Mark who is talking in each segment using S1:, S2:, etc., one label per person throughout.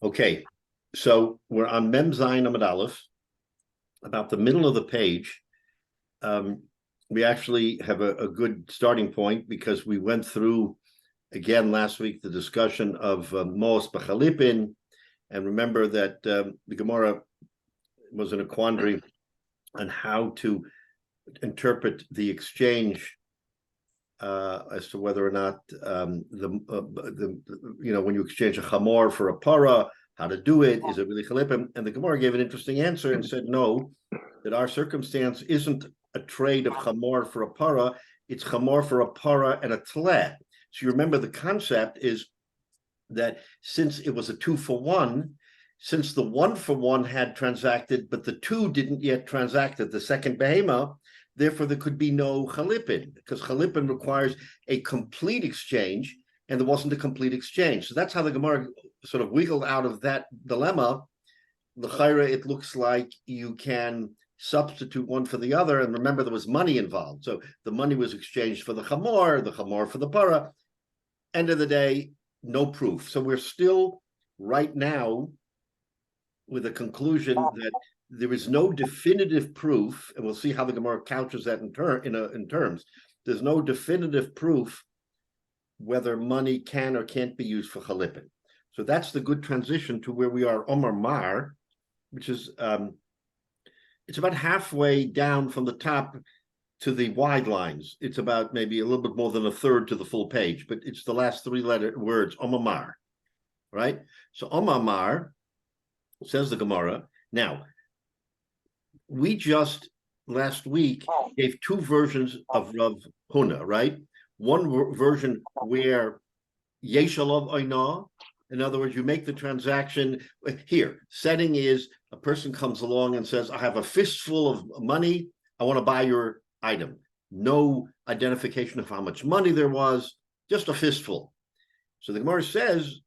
S1: Okay, so we're on Mem Zayin Amud Aleph, about the middle of the page. We actually have a good starting point because we went through again last week the discussion of Mos B'Chalipin, and remember that the Gemara was in a quandary on how to interpret the exchange as to whether or not when you exchange a chamor for a para, how to do it? Is it really chalipim? And the Gemara gave an interesting answer and said no, that our circumstance isn't a trade of chamor for a para, it's chamor for a para and a tleh. So you remember the concept is that since it was a 2-for-1, since the 1-for-1 had transacted, but the 2 didn't yet transacted, the second behema, therefore there could be no chalipin, because chalipin requires a complete exchange, and there wasn't a complete exchange. So that's how the Gemara sort of wiggled out of that dilemma. L'chaira, it looks like you can substitute one for the other, and remember there was money involved. So the money was exchanged for the chamor for the para. End of the day, no proof. So we're still right now with a conclusion that there is no definitive proof, and we'll see how the Gemara couches that in terms. There's no definitive proof whether money can or can't be used for chalipin. So that's the good transition to where we are, Omar Mar, which is it's about halfway down from the top to the wide lines. It's about maybe a little bit more than a third to the full page, but it's the last 3-letter words, Omar Mar, right? So Omar Mar, says the Gemara. Now, we just last week gave 2 versions of Rav Huna, right? One version where Yeshalov Oina, in other words, you make the transaction here. Setting is a person comes along and says, I have a fistful of money. I want to buy your item. No identification of how much money there was, just a fistful. So the Gemara says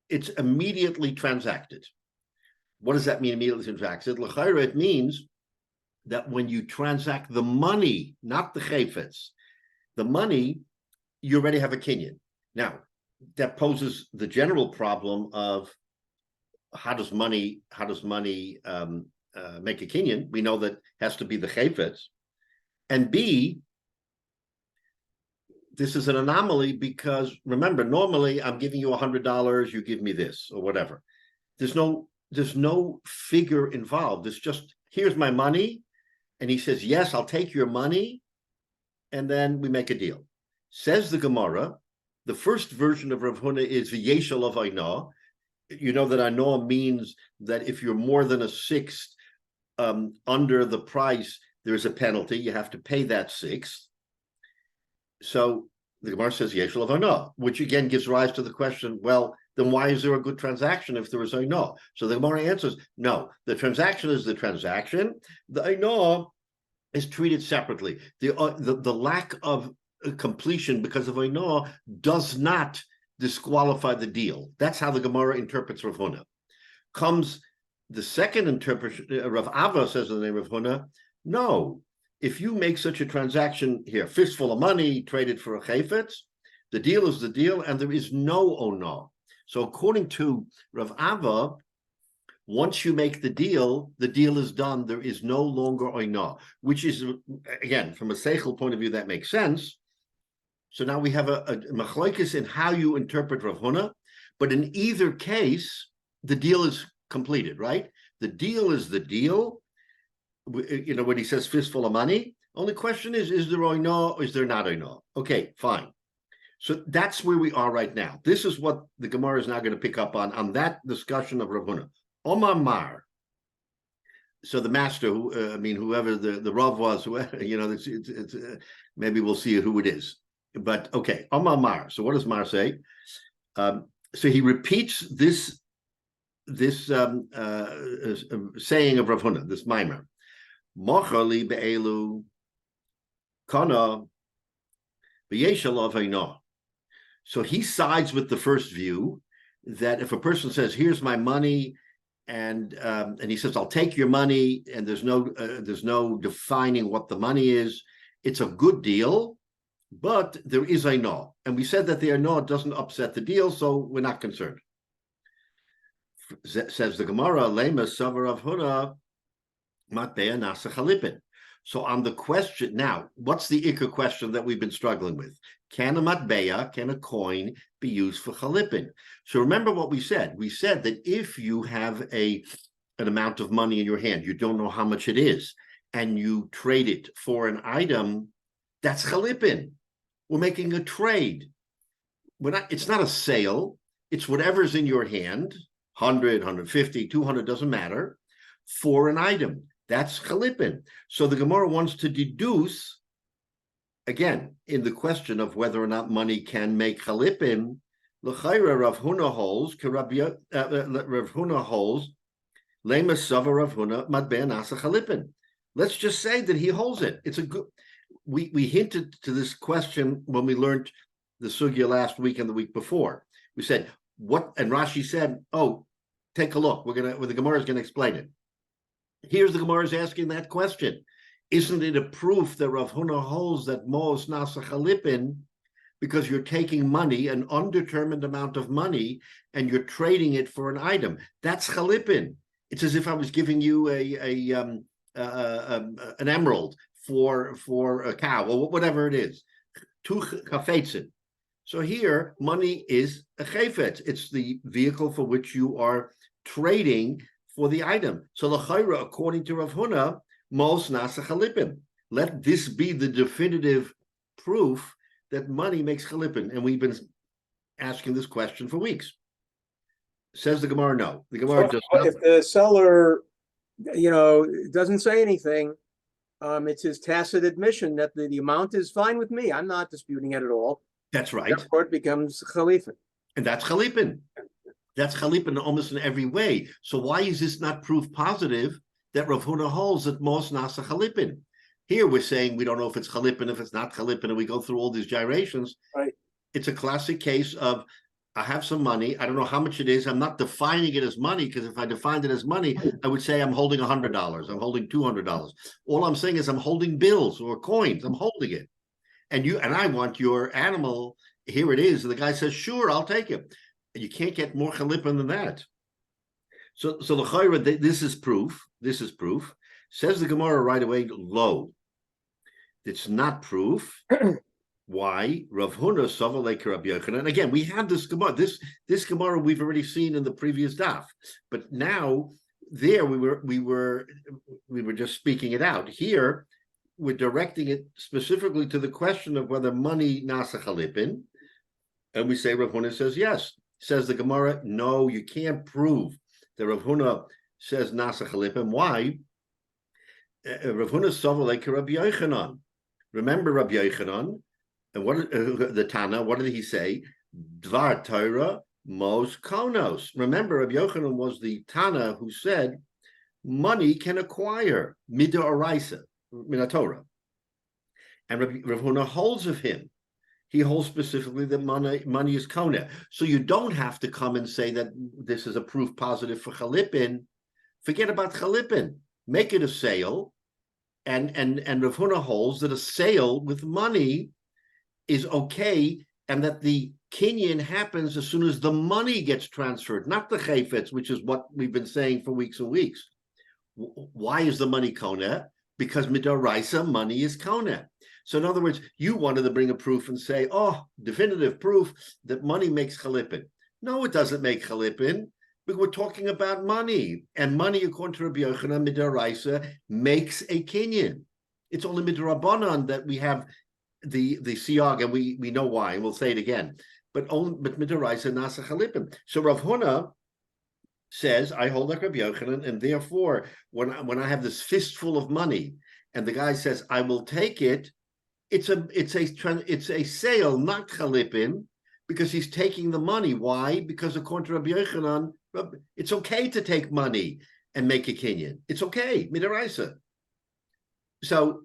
S1: it's immediately transacted. What does that mean, immediately transacted? L'chaira, it means that when you transact the money, not the chayfetz, the money, you already have a kinyan. Now, that poses the general problem of how does money make a kinyan? We know that has to be the chayfetz. And B, this is an anomaly because, remember, normally I'm giving you $100, you give me this, or whatever. There's no figure involved. It's just, here's my money. And he says, yes, I'll take your money. And then we make a deal. Says the Gemara, the first version of Rav Huna is V'yeshal of Aina. You know that Aina means that if you're more than a sixth under the price, there's a penalty. You have to pay that sixth. So the Gemara says Yeshal of Aina, which again gives rise to the question, well, then why is there a good transaction if there is Aina? So the Gemara answers, no, the transaction is the transaction. The Aina is treated separately. The lack of completion because of Aina does not disqualify the deal. That's how the Gemara interprets Rav Huna. Comes the second interpretation, Rav Ava says in the name of Huna, no, if you make such a transaction here, fistful of money traded for a chayfetz, the deal is the deal and there is no Ona. So according to Rav Ava, once you make the deal is done. There is no longer Oina, which is, again, from a seichel point of view, that makes sense. So now we have a machlokes in how you interpret Rav Huna, but in either case, the deal is completed, right? The deal is the deal. You know, when he says fistful of money, only question is there Oina or is there not Oina? Okay, fine. So that's where we are right now. This is what the Gemara is now going to pick up on that discussion of Rav Huna. Omar Mar. So the master, whoever the Rav was, whoever, it's maybe we'll see who it is. But okay, Omar Mar. So what does Mar say? So he repeats this saying of Rav Huna, this mimer. Mochali be'elu kana b'yeshal avayna. So he sides with the first view that if a person says, "Here's my money," and he says, "I'll take your money," and there's no defining what the money is, it's a good deal, but there is a no. And we said that the no doesn't upset the deal, so we're not concerned. Says the Gemara, Lema Savar of Huna Matbea Nasa Chalipin. So on the question, now, what's the ikka question that we've been struggling with? Can a matbea, can a coin be used for chalipin? So remember what we said. We said that if you have an amount of money in your hand, you don't know how much it is, and you trade it for an item, that's chalipin. We're making a trade. It's not a sale. It's whatever's in your hand, 100, 150, 200, doesn't matter, for an item. That's chalipin. So the Gemara wants to deduce, again, in the question of whether or not money can make chalipin, l'chayra Rav Huna holds, Rav Huna holds, lema sava Rav Huna matbea nasa chalipin. Let's just say that he holds it. It's a good. We hinted to this question when we learned the sugya last week and the week before. We said what, and Rashi said, "Oh, take a look. The Gemara is gonna explain it." Here's the Gemara is asking that question. Isn't it a proof that Rav Huna holds that Mos Nasa Chalipin, because you're taking money, an undetermined amount of money, and you're trading it for an item? That's Chalipin. It's as if I was giving you an emerald for a cow, or whatever it is. Two chafetzin. So here, money is a chafetz. It's the vehicle for which you are trading for the item. So l'chayra, according to Rav Huna, mos nasa chalipin. Let this be the definitive proof that money makes chalipin. And we've been asking this question for weeks. Says the Gemara, no. The Gemara does not.
S2: If the seller, doesn't say anything, it's his tacit admission that the amount is fine with me. I'm not disputing it at all.
S1: That's right.
S2: Therefore, it becomes chalipin.
S1: And that's chalipin. That's chalipin almost in every way. So why is this not proof positive that Rav Huna holds that mos nasa chalipin? Here we're saying we don't know if it's chalipin, if it's not chalipin, and we go through all these gyrations.
S2: Right.
S1: It's a classic case of, I have some money. I don't know how much it is. I'm not defining it as money, because if I defined it as money, I would say I'm holding $100. I'm holding $200. All I'm saying is I'm holding bills or coins. I'm holding it. And I want your animal. Here it is. And the guy says, sure, I'll take it. You can't get more chalipin than that. So the chayra, this is proof. This is proof. Says the Gemara right away, lo. It's not proof. Why? Rav Huna Sava like Rabbi Yochanan. And again, we have this Gemara. This Gemara we've already seen in the previous daf. But now there we were just speaking it out. Here we're directing it specifically to the question of whether money nasa chalipin. And we say Rav Huna says yes. Says the Gemara, no, you can't prove that Rav Huna says nasa chalipin. Why? Rav Huna Sava like Rabbi Yochanan. Remember Rabbi Yochanan, and what the Tana? What did he say? Dvar Torah mos konos. Remember, Rabbi Yochanan was the Tana who said money can acquire mida oraisa, minatorah, and Rav Huna holds of him. He holds specifically that money is kona. So you don't have to come and say that this is a proof positive for chalipin. Forget about chalipin. Make it a sale, and Rav Huna holds that a sale with money is okay, and that the kinyan happens as soon as the money gets transferred, not the chayfetz, which is what we've been saying for weeks and weeks. Why is the money kona? Because midoraisa, money is kona. So in other words, you wanted to bring a proof and say, oh, definitive proof that money makes chalipin. No, it doesn't make chalipin, but we're talking about money. And money, according to Rabbi Yochanan, midoraisa, makes a kinyan. It's only midorabanan that we have the siyag, and we know why, and we'll say it again. But midoraisa nasa chalipin. So Rav Huna says, I hold like Rabbi Yochanan, and therefore, when I have this fistful of money, and the guy says, I will take it, it's a sale, not chalipin, because he's taking the money. Why? Because according to Rabbi Yochanan, it's okay to take money and make a kinyan. It's okay, midoraisa. So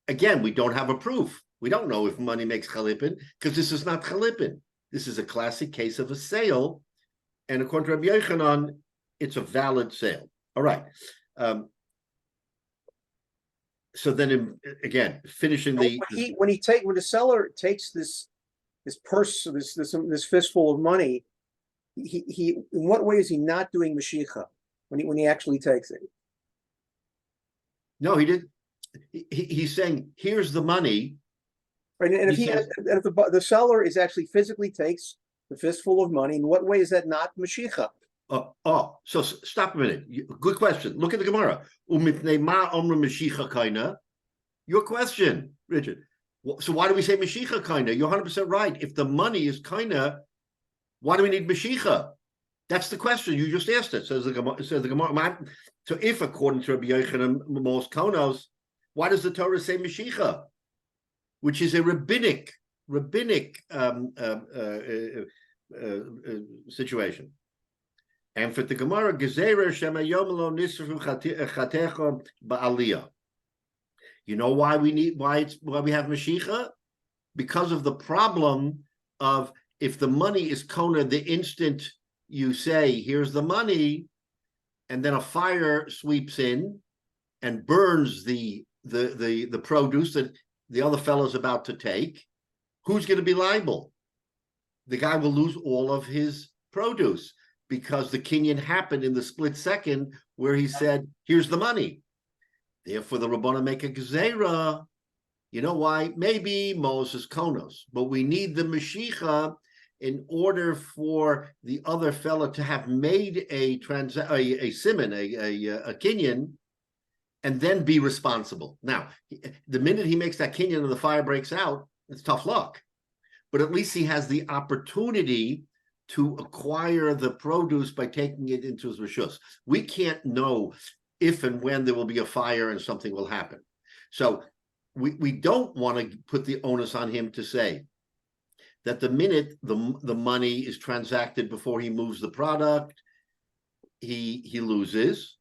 S1: again, we don't have a proof. We don't know if money makes chalipin, because this is not chalipin. This is a classic case of a sale, and according to Rabbi Yochanan, it's a valid sale. All right. So then, again, finishing the
S2: when the seller takes this purse, this fistful of money, in what way is he not doing Mashiach when he actually takes it?
S1: No, he did. He's saying, here's the money.
S2: Right, and if if the seller is actually physically takes the fistful of money, in what way is that not Mashiach?
S1: So stop a minute. Good question. Look at the Gemara. Your question, Richard. So why do we say Mashiach kaina? You're 100% right. If the money is kaina, why do we need Mashiach? That's the question. You just asked it. Says the Gemara. So if, according to Rabbi Yochanan Mos Konos, why does the Torah say Mashiach, which is a rabbinic situation? And for the Gemara, Gezerah Shemayom Lo Nisru Chatecha Ba'aliyah. You know why we have Mashiach? Because of the problem of if the money is kona the instant you say, here's the money, and then a fire sweeps in and burns the produce that the other fellow's about to take, who's going to be liable? The guy will lose all of his produce because the kinyan happened in the split second where he said, here's the money. Therefore, the Rabbana make a gezerah. You know why? Maybe Moses Konos, but we need the Mashiach in order for the other fellow to have made a siman, a kinyan, and then be responsible. Now, the minute he makes that kinyan and the fire breaks out, it's tough luck. But at least he has the opportunity to acquire the produce by taking it into his rishus. We can't know if and when there will be a fire and something will happen. So we don't want to put the onus on him to say that the minute the money is transacted before he moves the product, he loses.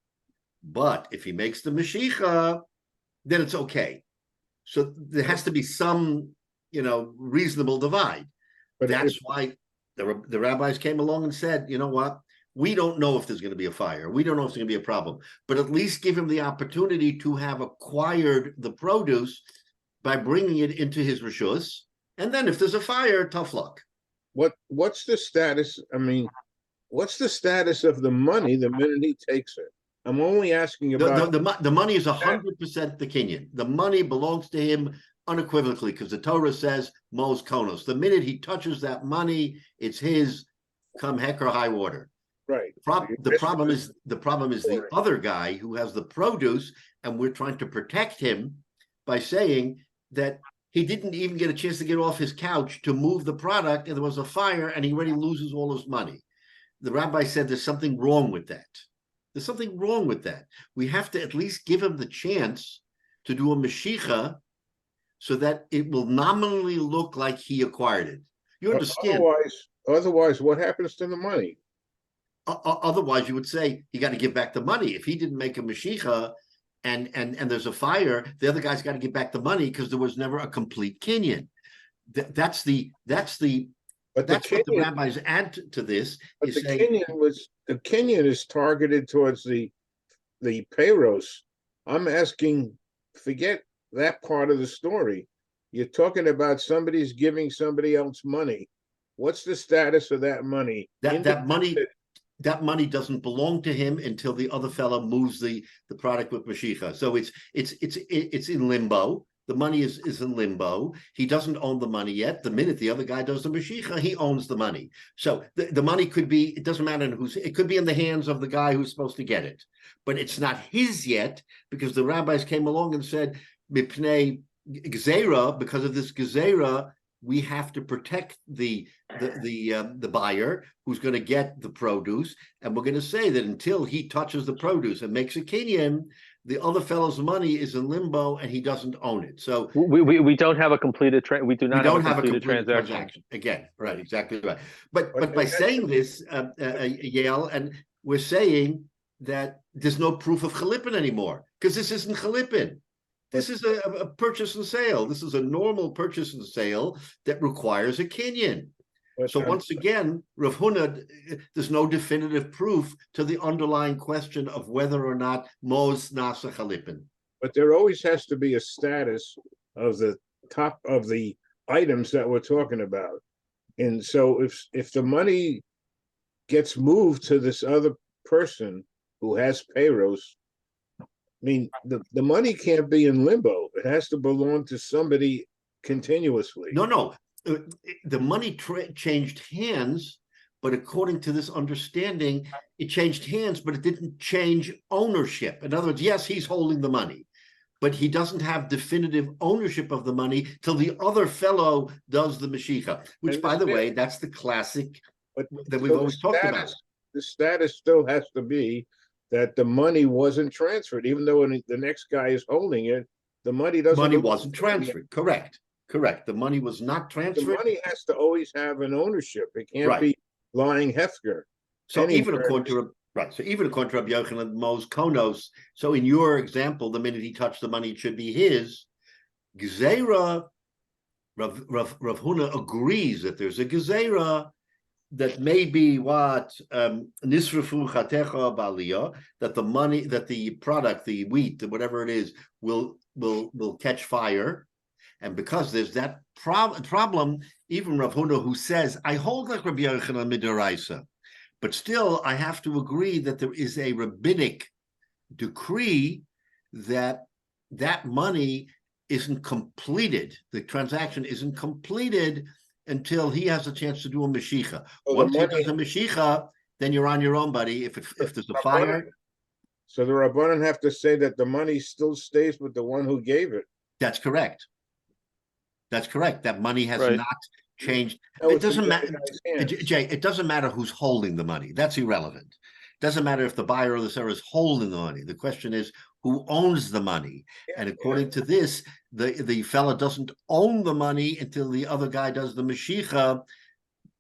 S1: But if he makes the Mashiach, then it's okay. So there has to be some, reasonable divide. But that's why the rabbis came along and said, you know what? We don't know if there's going to be a fire. We don't know if there's going to be a problem. But at least give him the opportunity to have acquired the produce by bringing it into his rishus. And then if there's a fire, tough luck.
S3: What's the status? I mean, what's the status of the money the minute he takes it? I'm only asking about...
S1: The money is 100% the kinyan. The money belongs to him unequivocally because the Torah says, Mos Konos. The minute he touches that money, it's his, come heck or high water.
S3: Right.
S1: The problem is the other guy who has the produce, and we're trying to protect him by saying that he didn't even get a chance to get off his couch to move the product, and there was a fire, and he already loses all his money. The rabbi said there's something wrong with that. There's something wrong with that. We have to at least give him the chance to do a Mashiach so that it will nominally look like he acquired it. You understand?
S3: Otherwise, what happens to the money?
S1: Otherwise, you would say you got to give back the money. If he didn't make a Mashiach and there's a fire, the other guy's got to give back the money because there was never a complete kinyan. That's what the rabbis add to this.
S3: But the kinyan is targeted towards the payros. I'm asking, forget that part of the story. You're talking about somebody's giving somebody else money. What's the status of that money?
S1: That money doesn't belong to him until the other fellow moves the product with Mashiach. So it's in limbo. The money is in limbo. He doesn't own the money yet. The minute the other guy does the Mashiach, he owns the money. So the money could be, it doesn't matter it could be in the hands of the guy who's supposed to get it. But it's not his yet because the rabbis came along and said, Mipnei Gezerah, because of this Gezerah, we have to protect the buyer who's going to get the produce, and we're going to say that until he touches the produce and makes a kinyan, the other fellow's money is in limbo and he doesn't own it. So
S4: we don't have a completed we do not
S1: have
S4: a completed
S1: transaction again. Right, exactly right. But by saying this, Yale, and we're saying that there's no proof of chalipin anymore because this isn't chalipin. This is a purchase and sale. This is a normal purchase and sale that requires a kinyan. So once again, Rav Huna, there's no definitive proof to the underlying question of whether or not Mos Nasa Chalipin.
S3: But there always has to be a status of the top of the items that we're talking about. And so if the money gets moved to this other person who has payros. I mean, the money can't be in limbo. It has to belong to somebody continuously.
S1: No. The money changed hands, but according to this understanding, it changed hands, but it didn't change ownership. In other words, yes, he's holding the money, but he doesn't have definitive ownership of the money till the other fellow does the Mashiach, which, by the way, that's the classic that we've always talked about.
S3: The status still has to be that the money wasn't transferred, even though the next guy is holding it. The money doesn't.
S1: Money wasn't transferred. Correct. The money was not transferred.
S3: The money has to always have an ownership. It can't be lying hefker.
S1: So even according to Rabbi Yochanan Mos Konos, so in your example, the minute he touched the money, it should be his. Gezerah, Rav Huna agrees that there's a Gezerah that may be what nisrafu chatecha ba'aliyah, that the money, that the product, the wheat, whatever it is, will catch fire. And because there's that problem, even Rav Huna, who says, I hold like Rabbi Yochanan midaraisa, but still I have to agree that there is a rabbinic decree that that money isn't completed, the transaction isn't completed until he has a chance to do a Mashiach. Once he does a Mashiach, then you're on your own, buddy. If there's a fire.
S3: So the Rabbanan have to say that the money still stays with the one who gave it.
S1: That's correct. That money has not changed.
S3: No,
S1: it doesn't matter, Jay. It doesn't matter who's holding the money. That's irrelevant. It doesn't matter if the buyer or the seller is holding the money. The question is who owns the money. And according to this, the fella doesn't own the money until the other guy does the Mashiach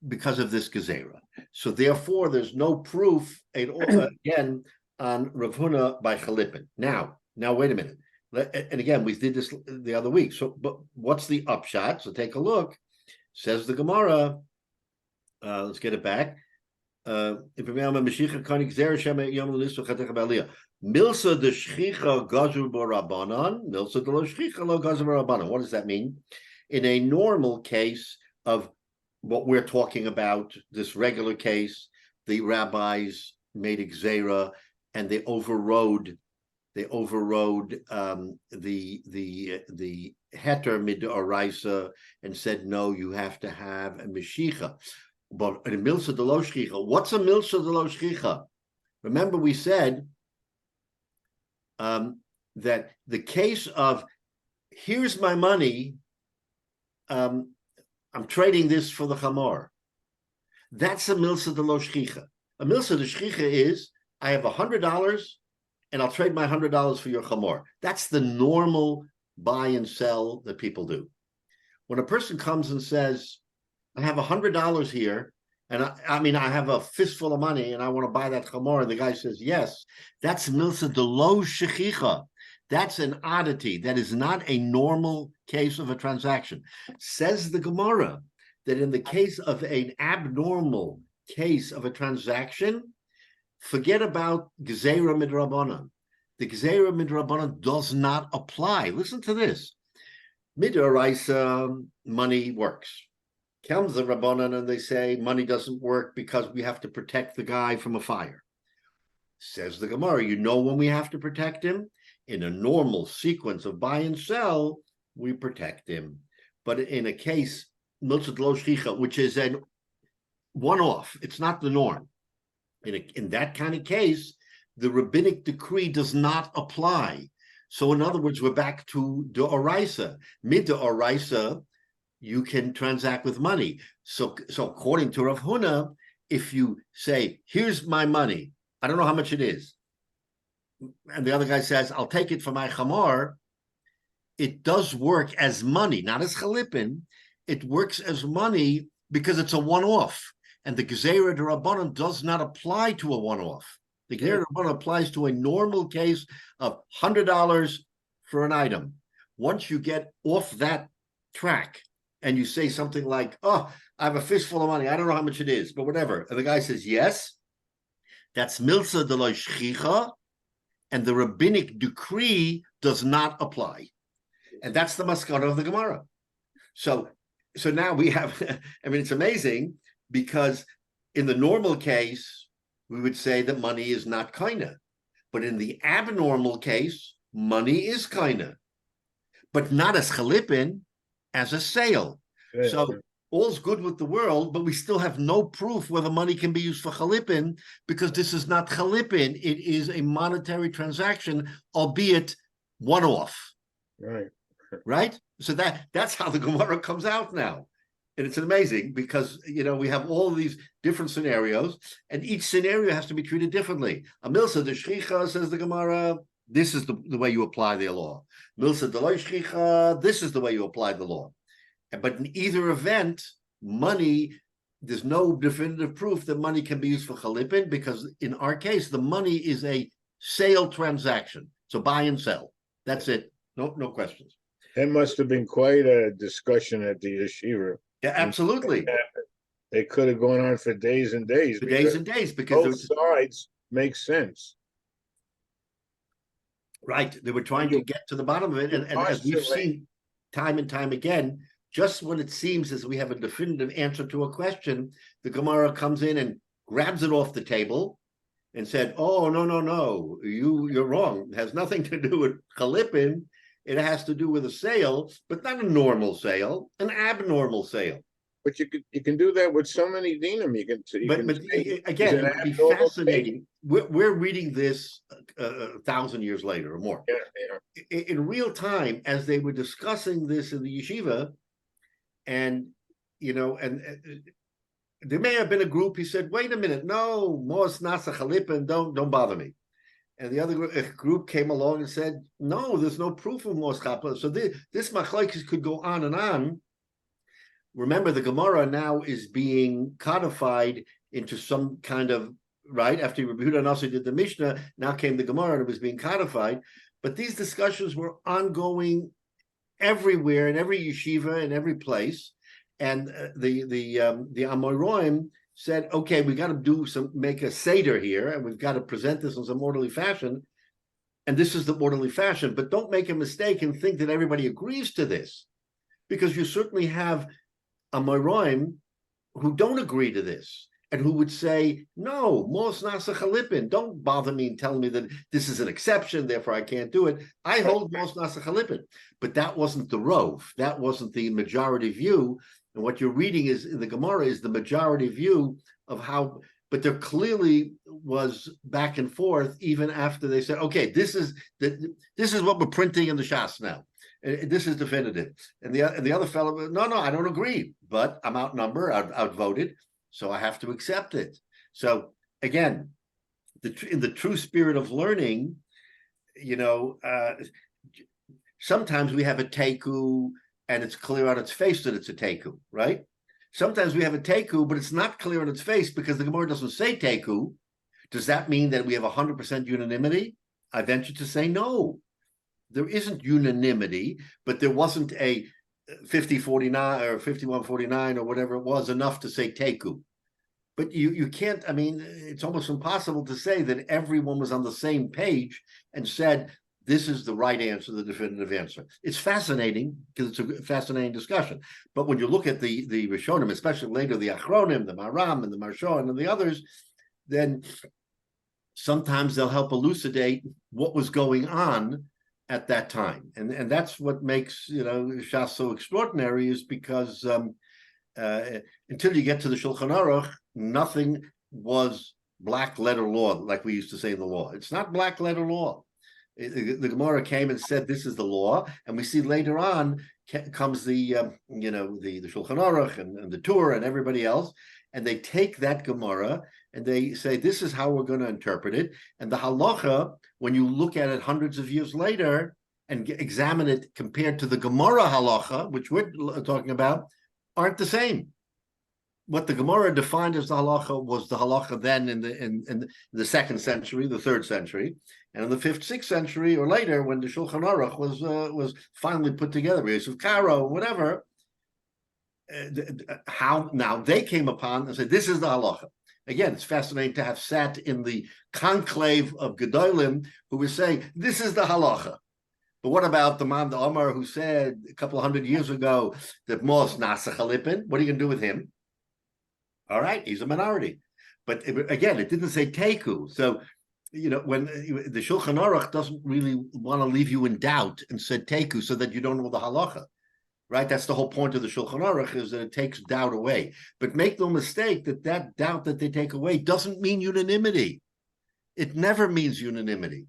S1: because of this Gezerah. So therefore, there's no proof again on Rav Huna by Chalipin. Now wait a minute. And again, we did this the other week. So, but what's the upshot? So take a look. Says the Gemara. Let's get it back. Milsa de shchicha gazur barabanan, milsa de lo shchicha lo gazur barabanan. What does that mean? In a normal case of what we're talking about, this regular case, the rabbis made a gzera and they overrode the heter midoraisa and said, no, you have to have a meshicha. But a milsa de lo shchicha, what's a milsa de lo shchicha? Remember, we said that the case of here's my money, I'm trading this for the chamor. That's a milsa de lo shchicha. A milsa de shchicha is I have $100 and I'll trade my $100 for your chamor. That's the normal buy and sell that people do. When a person comes and says, I have $100 here, and I have a fistful of money, and I want to buy that chamor, and the guy says, yes, that's milsa de lo shechicha. That's an oddity. That is not a normal case of a transaction. Says the Gemara that in the case of an abnormal case of a transaction, forget about Gezerah midrabanan. The Gezerah midrabanan does not apply. Listen to this. Midoraisa, money works. Comes the Rabbanan and they say money doesn't work because we have to protect the guy from a fire. Says the Gemara, you know when we have to protect him? In a normal sequence of buy and sell, we protect him. But in a case, milsa de lo shchicha, which is a one-off, it's not the norm. In that kind of case, the rabbinic decree does not apply. So in other words, we're back to d'oraisa. Mid-d'oraisa, you can transact with money. So according to Rav Huna, if you say, here's my money, I don't know how much it is, and the other guy says, I'll take it for my chamor, it does work as money, not as chalipin. It works as money because it's a one-off. And the Gezerah de Rabbanan does not apply to a one-off. The Gezerah de Rabbanan applies to a normal case of $100 for an item. Once you get off that track and you say something like, oh, I have a fistful of money, I don't know how much it is, but whatever. And the guy says, yes, that's milsa de lo shchicha, and the rabbinic decree does not apply. And that's the maskana of the Gemara. So now we have, it's amazing, because in the normal case, we would say that money is not kaina. But in the abnormal case, money is kaina. But not as chalipin, as a sale.
S3: Yeah.
S1: So all's good with the world, but we still have no proof whether money can be used for chalipin, because this is not chalipin. It is a monetary transaction, albeit one-off.
S3: Right.
S1: Right? So that's how the Gemara comes out now. And it's amazing because, we have all of these different scenarios, and each scenario has to be treated differently. A milsa de shchicha, says the Gemara, this is the way you apply the law. Milsa de lo shchicha, this is the way you apply the law. But in either event, money, there's no definitive proof that money can be used for chalipin, because in our case, the money is a sale transaction. So buy and sell. That's it. No questions.
S3: That must have been quite a discussion at the yeshiva.
S1: Yeah, absolutely.
S3: It could have gone on for days and days.
S1: For days and days, because
S3: both sides make sense.
S1: Right. They were trying to get to the bottom of it. And as we've seen time and time again, just when it seems as we have a definitive answer to a question, the Gemara comes in and grabs it off the table and said, oh, no, you're wrong. It has nothing to do with chalipin. It has to do with a sale, but not a normal sale, an abnormal sale.
S3: But you can do that with so many dinam.
S1: But again, it would be fascinating. We're reading this 1,000 years later or more.
S3: Yeah.
S1: In real time, as they were discussing this in the yeshiva, and there may have been a group. He said, "Wait a minute, no, mos nasa chalipin, don't bother me." And the other group came along and said, "No, there's no proof of mos chalipin." So this machlokes could go on and on. Remember, the Gemara now is being codified into some kind of, right, after Rabbi Yehuda Nasi did the Mishnah, now came the Gemara and it was being codified. But these discussions were ongoing everywhere, in every yeshiva, in every place. And the Amoraim said, okay, we got to make a seder here, and we've got to present this in some orderly fashion. And this is the orderly fashion. But don't make a mistake and think that everybody agrees to this, because you certainly have Amoraim who don't agree to this, and who would say, no, mos nasa chalipin, don't bother me and tell me that this is an exception, therefore I can't do it. I hold mos nasa chalipin. But that wasn't the rove. That wasn't the majority view. And what you're reading is in the Gemara is the majority view of how, but there clearly was back and forth even after they said, okay, this is what we're printing in the Shas now. This is definitive. And the other fellow, no, I don't agree, but I'm outnumbered, outvoted, so I have to accept it. So again, in the true spirit of learning, sometimes we have a teku and it's clear on its face that it's a teku, right? Sometimes we have a teku, but it's not clear on its face because the Gemara doesn't say teku. Does that mean that we have 100% unanimity? I venture to say no. There isn't unanimity, but there wasn't a 50-49 or 51-49 or whatever it was enough to say teku. But you can't, it's almost impossible to say that everyone was on the same page and said, this is the right answer, the definitive answer. It's fascinating because it's a fascinating discussion. But when you look at the Rishonim, especially later the Achronim, the Maram and the Marshaw and the others, then sometimes they'll help elucidate what was going on at that time. And that's what makes, Shas so extraordinary, is because until you get to the Shulchan Aruch, nothing was black letter law, like we used to say in the law. It's not black letter law. The Gemara came and said this is the law, and we see later on comes the Shulchan Aruch and the Tur and everybody else, and they take that Gemara and they say this is how we're going to interpret it. And the halacha, when you look at it hundreds of years later and examine it compared to the Gemara halacha, which we're talking about, aren't the same. What the Gemara defined as the halacha was the halacha then in the 2nd century, the 3rd century, and in the 5th, 6th century or later, when the Shulchan Aruch was finally put together, Yosef Karo, whatever. How now they came upon and said this is the halacha. Again, it's fascinating to have sat in the conclave of Gedolim who was saying this is the halacha. But what about the Man the Omar who said a couple of hundred years ago that mos nasa chalipin? What are you going to do with him? All right, he's a minority. But again, it didn't say teku. So, when the Shulchan Aruch doesn't really want to leave you in doubt and said teku so that you don't know the halacha, right? That's the whole point of the Shulchan Aruch, is that it takes doubt away. But make no mistake that doubt that they take away doesn't mean unanimity. It never means unanimity,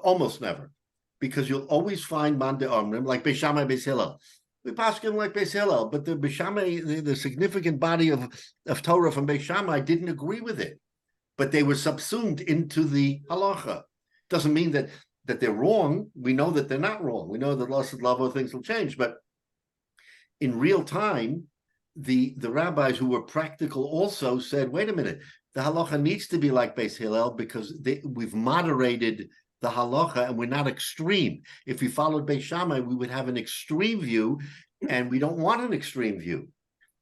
S1: almost never, because you'll always find man de omrim, like Beis Shammai, Beis Hillel. We pass him like Beis Hillel, but the Beis Shammai, the significant body of Torah from Beis Shammai didn't agree with it, but they were subsumed into the halacha. Doesn't mean that they're wrong. We know that they're not wrong. We know that loss of love, things will change, but in real time, the rabbis who were practical also said, wait a minute, the halacha needs to be like Beis Hillel because we've moderated the halacha and we're not extreme. If we followed Beis Shammai, we would have an extreme view, and we don't want an extreme view.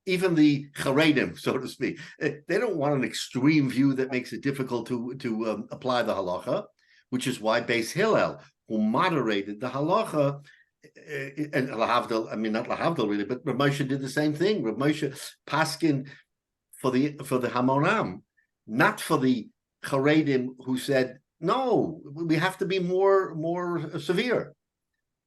S1: Even the Charedim, so to speak, they don't want an extreme view that makes it difficult to apply the halacha, which is why Beis Hillel, who moderated the halacha, and Lahavdil, I mean not Lahavdil really, but Rav Moshe did the same thing. Rav Moshe paskin for the Hamonam, not for the Charedim who said, no, we have to be more severe.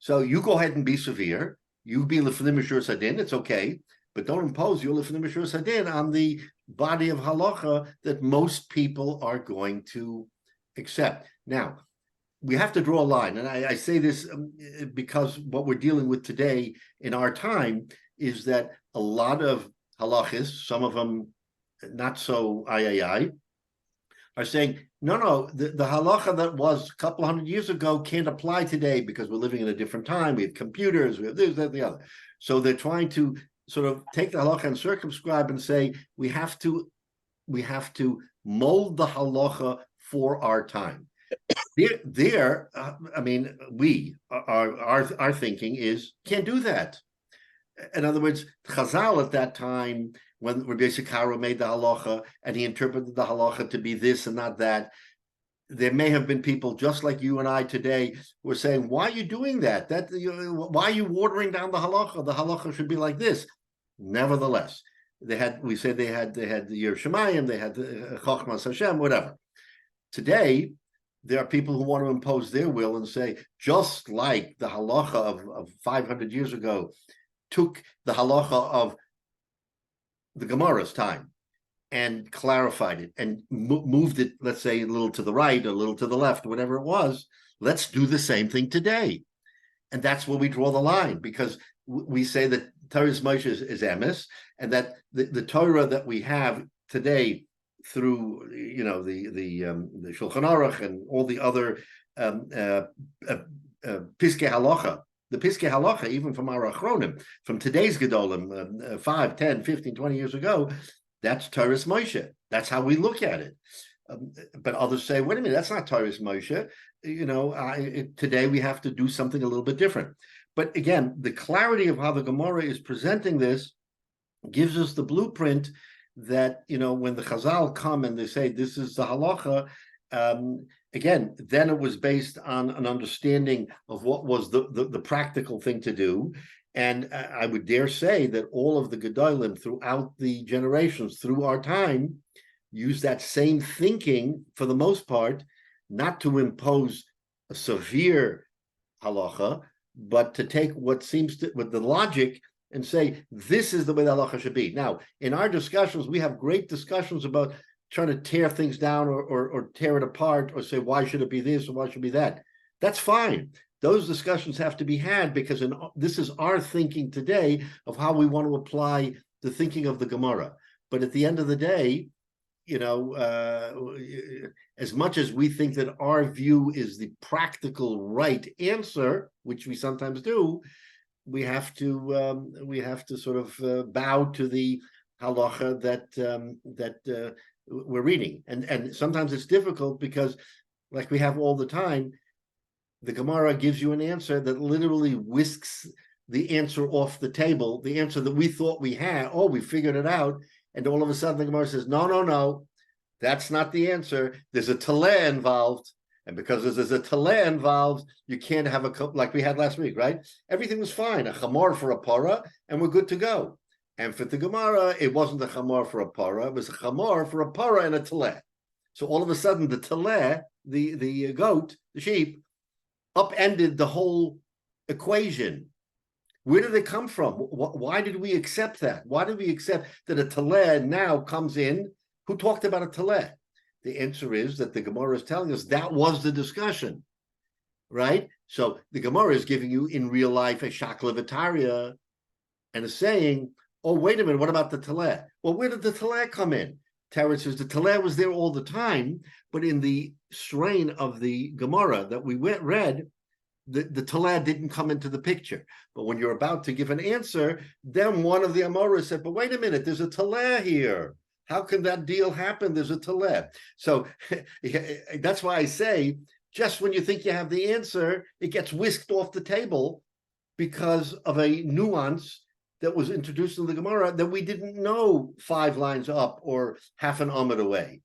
S1: So you go ahead and be severe. You be Lefnim Mishur Sadin, it's okay, but don't impose your Lefnim Mishur Sadin on the body of halacha that most people are going to accept. Now, we have to draw a line, and I say this because what we're dealing with today in our time is that a lot of halachis, some of them not so are saying, no, the halacha that was a couple hundred years ago can't apply today because we're living in a different time. We have computers, we have this, that, the other. So they're trying to sort of take the halacha and circumscribe and say we have to mold the halacha for our time. I mean, our thinking is can't do that. In other words, Chazal at that time, when Rabbi Yisakaro made the halacha and he interpreted the halacha to be this and not that, there may have been people just like you and I today who are saying, why are you doing that? Why are you watering down the halacha? The halacha should be like this. Nevertheless, they had the Yer Shemayim, they had the Chochmas Hashem, whatever. Today, there are people who want to impose their will and say, just like the halacha of 500 years ago took the halacha of the Gemara's time and clarified it and moved it, let's say, a little to the right, a little to the left, whatever it was. Let's do the same thing today. And that's where we draw the line, because we say that Torah's Moshe is emes, and that the Torah that we have today through the Shulchan Aruch and all the other Piskei Halacha, the Piskei Halacha, even from our Achronim, from today's Gedolim, 5, 10, 15, 20 years ago, that's Torah's Moshe. That's how we look at it. But others say, wait a minute, that's not Torah's Moshe. Today we have to do something a little bit different. But again, the clarity of how the Gemara is presenting this gives us the blueprint that, when the Chazal come and they say, this is the halacha, again, then it was based on an understanding of what was the practical thing to do. And I would dare say that all of the Gedolim throughout the generations, through our time, use that same thinking for the most part, not to impose a severe halacha, but to take what seems to, with the logic, and say, this is the way the halacha should be. Now, in our discussions, we have great discussions about trying to tear things down or tear it apart or say, why should it be this or why should it be that? That's fine. Those discussions have to be had because this is our thinking today of how we want to apply the thinking of the Gemara. But at the end of the day, as much as we think that our view is the practical right answer, which we sometimes do, we have to sort of bow to the halacha that we're reading, and sometimes it's difficult because, like we have all the time, the Gemara gives you an answer that literally whisks the answer off the table, the answer that we thought we had. Oh, we figured it out, and all of a sudden the Gemara says, no, that's not the answer. There's a taleh involved. And because there's a taleh involved, you can't have like we had last week, right? Everything was fine, a chamor for a para, and we're good to go. And for the Gemara, it wasn't a chamor for a para, it was a chamor for a para and a teleh. So all of a sudden, the teleh, the goat, the sheep, upended the whole equation. Where did it come from? Why did we accept that? Why did we accept that a teleh now comes in? Who talked about a teleh? The answer is that the Gemara is telling us that was the discussion, right? So the Gemara is giving you in real life a shakla v'tarya and is saying, oh, wait a minute, what about the teleh? Well, where did the teleh come in? Teretz says the teleh was there all the time, but in the strain of the Gemara that we read, the teleh didn't come into the picture. But when you're about to give an answer, then one of the Amoras said, but wait a minute, there's a teleh here. How can that deal happen? There's a teleh. So that's why I say, just when you think you have the answer, it gets whisked off the table because of a nuance that was introduced in the Gemara that we didn't know 5 lines up or half an amud away.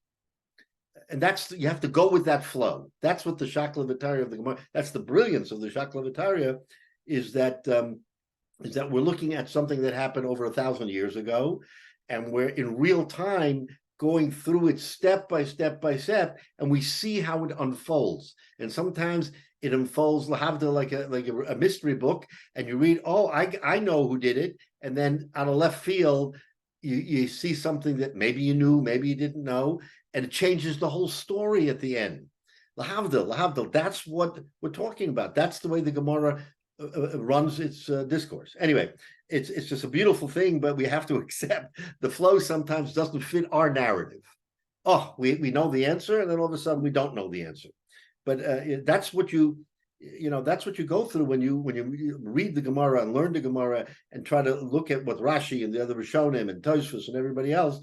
S1: And that's, you have to go with that flow. That's what the Shakla V'Tarya of the Gemara, that's the brilliance of the Shakla V'Tarya, is that we're looking at something that happened over 1,000 years ago, and we're in real time going through it step by step by step, and we see how it unfolds. And sometimes it unfolds lahavda like a mystery book, and you read, oh, I know who did it, and then out of left field, you see something that maybe you knew, maybe you didn't know, and it changes the whole story at the end. Lahavdil, that's what we're talking about. That's the way the Gemara runs its discourse. Anyway, it's just a beautiful thing, but we have to accept the flow sometimes doesn't fit our narrative. Oh, we know the answer, and then all of a sudden we don't know the answer. But that's what that's what you go through when you read the Gemara and learn the Gemara and try to look at what Rashi and the other Rishonim and Tosfos and everybody else.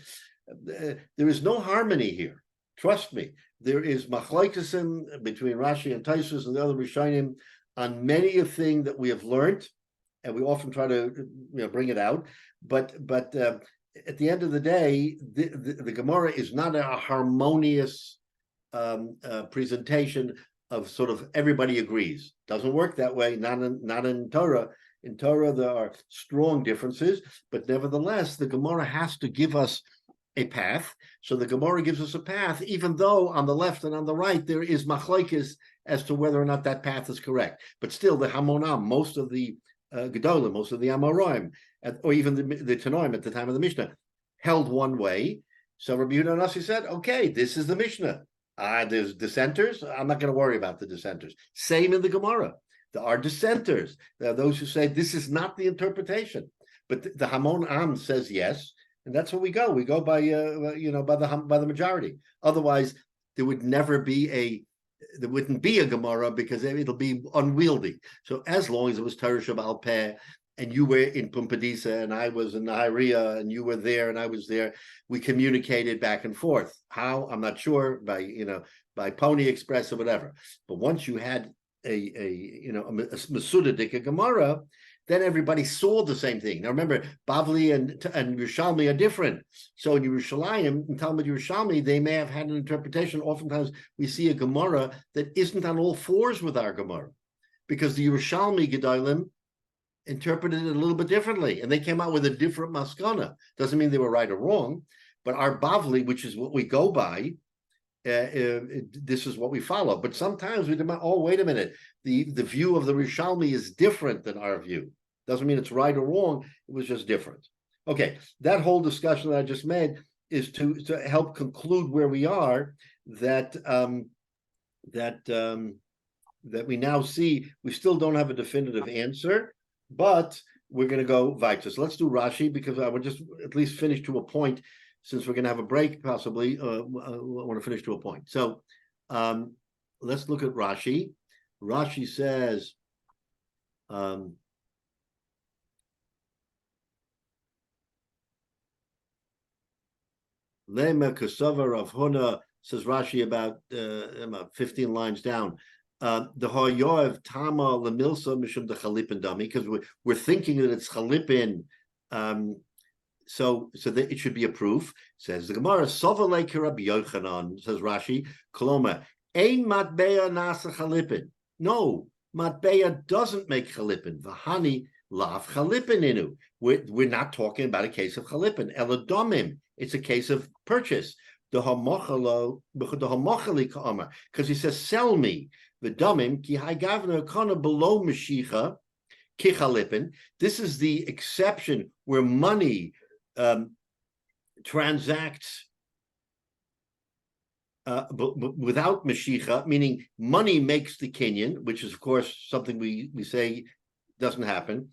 S1: There is no harmony here. Trust me. There is machlokes between Rashi and Tosfos and the other Rishonim on many a thing that we have learned, and we often try to bring it out. But at the end of the day, the Gemara is not a harmonious presentation of sort of everybody agrees. Doesn't work that way. Not in Torah. In Torah, there are strong differences, but nevertheless, the Gemara has to give us a path. So the Gemara gives us a path, even though on the left and on the right there is machlokes as to whether or not that path is correct. But still, the Hamonam, most of the Gedolim, most of the Amoraim, or even the Tanoim at the time of the Mishnah, held one way. So Rabbi Yehuda Nasi said, okay, this is the Mishnah. There's dissenters. I'm not going to worry about the dissenters. Same in the Gemara. There are dissenters. There are those who say this is not the interpretation. But the Hamon Am says yes, and that's what we go. We go by by the majority. Otherwise, there wouldn't be a Gemara because it'll be unwieldy. So as long as it was Torah Shabbat Peh, and you were in Pumpadisa and I was in Nahariya and you were there and I was there, we communicated back and forth. How? I'm not sure, by Pony Express or whatever. But once you had a Masuda Dika Gemara, then everybody saw the same thing. Now remember, Bavli and Yerushalmi are different. So in Yerushalayim, in Talmud Yerushalmi, they may have had an interpretation. Oftentimes we see a Gemara that isn't on all fours with our Gemara, because the Yerushalmi Gedolim interpreted it a little bit differently, and they came out with a different maskana. Doesn't mean they were right or wrong, but our Bavli, which is what we go by, this is what we follow. But sometimes we demand, oh, wait a minute, the view of the Rishalmi is different than our view. Doesn't mean it's right or wrong, it was just different. Okay, that whole discussion that I just made is to help conclude where we are, that we now see we still don't have a definitive answer, but we're going to go weiter. So let's do Rashi, because I would just at least finish to a point. Since we're going to have a break, possibly, I want to finish to a point. So let's look at Rashi. Rashi says, Lema Kasava Rav Huna, says Rashi about 15 lines down. The Hayoev Tama Lemilsa Mishum the Chalipin Dami, because we're thinking that it's Chalipin. So that it should be a proof. Says the Gemara, Sovalei Rabbi Yochanan, says Rashi, Koloma, Ein Matbeya Nasa Chalipin. No, Matbeya doesn't make Chalipin. Vahani lav chalipin. We're not talking about a case of chalipin. Eladomim. It's a case of purchase. Because he says, sell me the domim ki haigavna kana below mashicha ki chalipin. This is the exception where money transacts without mashicha, meaning money makes the kinyan, which is of course something we say doesn't happen.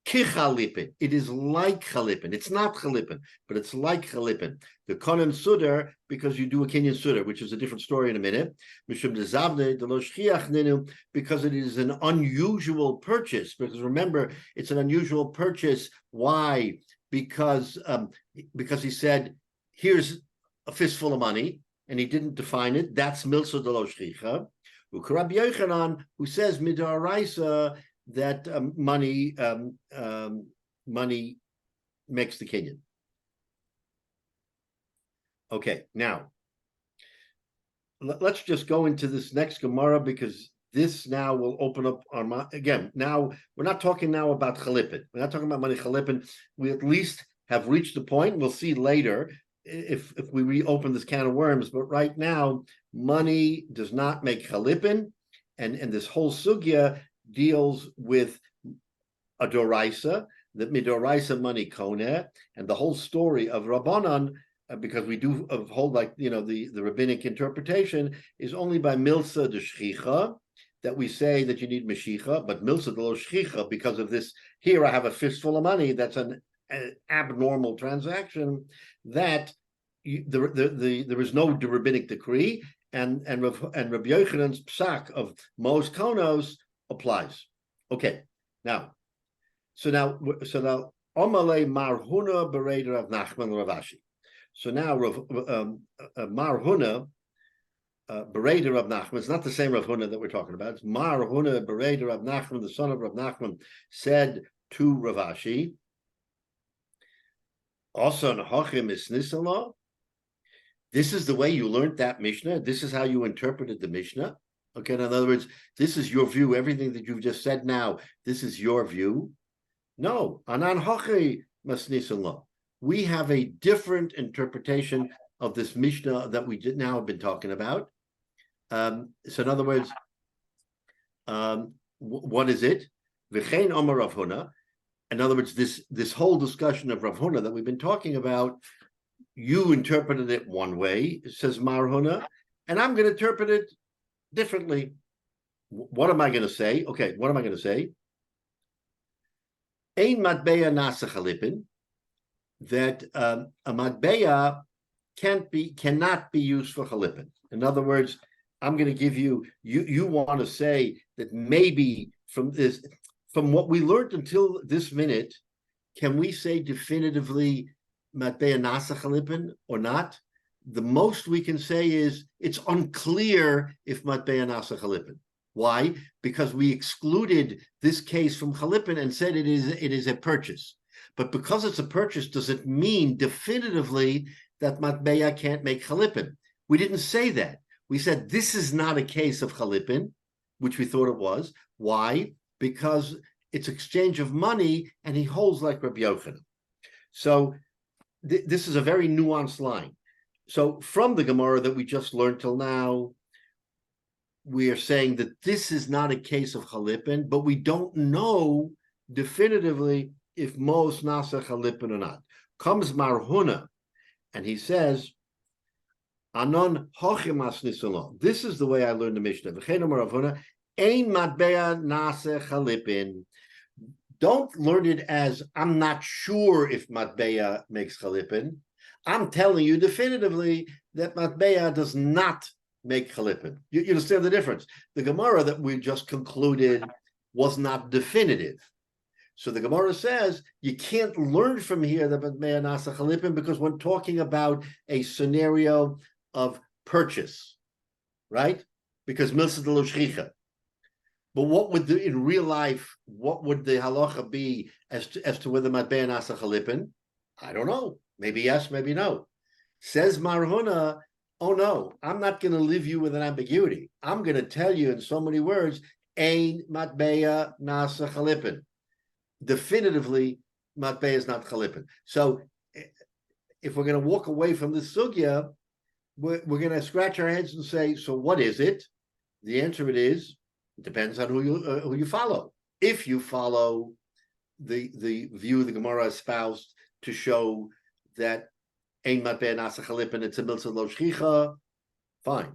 S1: Ki chalipin, it is like chalipin. It's not chalipin, but it's like chalipin. The konen sudar, because you do a kinyan sudar, which is a different story in a minute. Because it is an unusual purchase. Because remember, it's an unusual purchase. Why? Because he said, here's a fistful of money, and he didn't define it. That's milsa de lo shchicha. Rabbi Yochanan, who says midaraisa, that money makes the kinyan. Okay, now let's just go into this next Gemara, because this now will open up our mind again. Now we're not talking now about chalipin. We're not talking about money chalipin. We at least have reached the point. We'll see later if we reopen this can of worms. But right now, money does not make chalipin, and this whole sugya deals with a doraisa, the midoraisa money koneh, and the whole story of Rabbanan, because we do hold the rabbinic interpretation is only by milsa de shchicha, that we say that you need mashicha, but milsa de lo shchicha, because of this, here I have a fistful of money, that's an abnormal transaction, that there is no rabbinic decree, and Rabbi Yochanan's psak of Mos Konos applies. Okay, now Omale Marhuna Bereder of Nachman Ravashi. So now Marhuna Bereder of Nachman, it's not the same Rav Huna that we're talking about. It's Marhuna Bereder of Nachman, the son of Rav Nachman, said to Ravashi, also Hochim is Nisala. This is the way you learned that Mishnah. This is how you interpreted the Mishnah. Okay, in other words, this is your view. Everything that you've just said now, this is your view. No, Anan Hochi Masnisallah. We have a different interpretation of this Mishnah that we now have been talking about. So in other words, what is it? V'chein Omer Rav Huna. In other words, this whole discussion of Rav Huna that we've been talking about, you interpreted it one way, says Mar Huna, and I'm going to interpret it differently. What am I going to say? Okay, what am I going to say? Ein matbeya nasa chalipin, that a matbeya cannot be used for chalipin. In other words, I'm going to give you want to say that maybe from what we learned until this minute, can we say definitively matbeya nasa chalipin or not? The most we can say is it's unclear if matbeya nasa chalipin. Why? Because we excluded this case from chalipin and said it is a purchase. But because it's a purchase, does it mean definitively that matbeya can't make chalipin? We didn't say that. We said this is not a case of chalipin, which we thought it was. Why? Because it's exchange of money, and he holds like Rabbi Yochanan. So this is a very nuanced line. So from the Gemara that we just learned till now, we are saying that this is not a case of chalipin, but we don't know definitively if Mos Nasa chalipin or not. Comes Mar Huna, and he says, Anon hochimas nisalon. This is the way I learned the Mishnah. V'chein Omer Rav Huna, ein matbeya nasa chalipin. Don't learn it as I'm not sure if matbeya makes chalipin. I'm telling you definitively that matbeya does not make chalipin. You understand the difference? The Gemara that we just concluded was not definitive. So the Gemara says you can't learn from here that matbeya nasa chalipin because we're talking about a scenario of purchase, right? Because milsa de lo shchicha. But what would in real life, what would the halacha be as to whether matbeya nasa chalipin? I don't know. Maybe yes, maybe no. Says Mar Huna, oh no, I'm not going to leave you with an ambiguity. I'm going to tell you in so many words, ein matbeya nasa chalipin. definitively matbeh is not chalipin. So if we're going to walk away from this sugya, we're going to scratch our heads and say, so what is it? The answer it depends on who you follow. If you follow the view the Gemara espoused to show that ein matbeh nasa chalipin, it's a milsa lo shchicha, fine.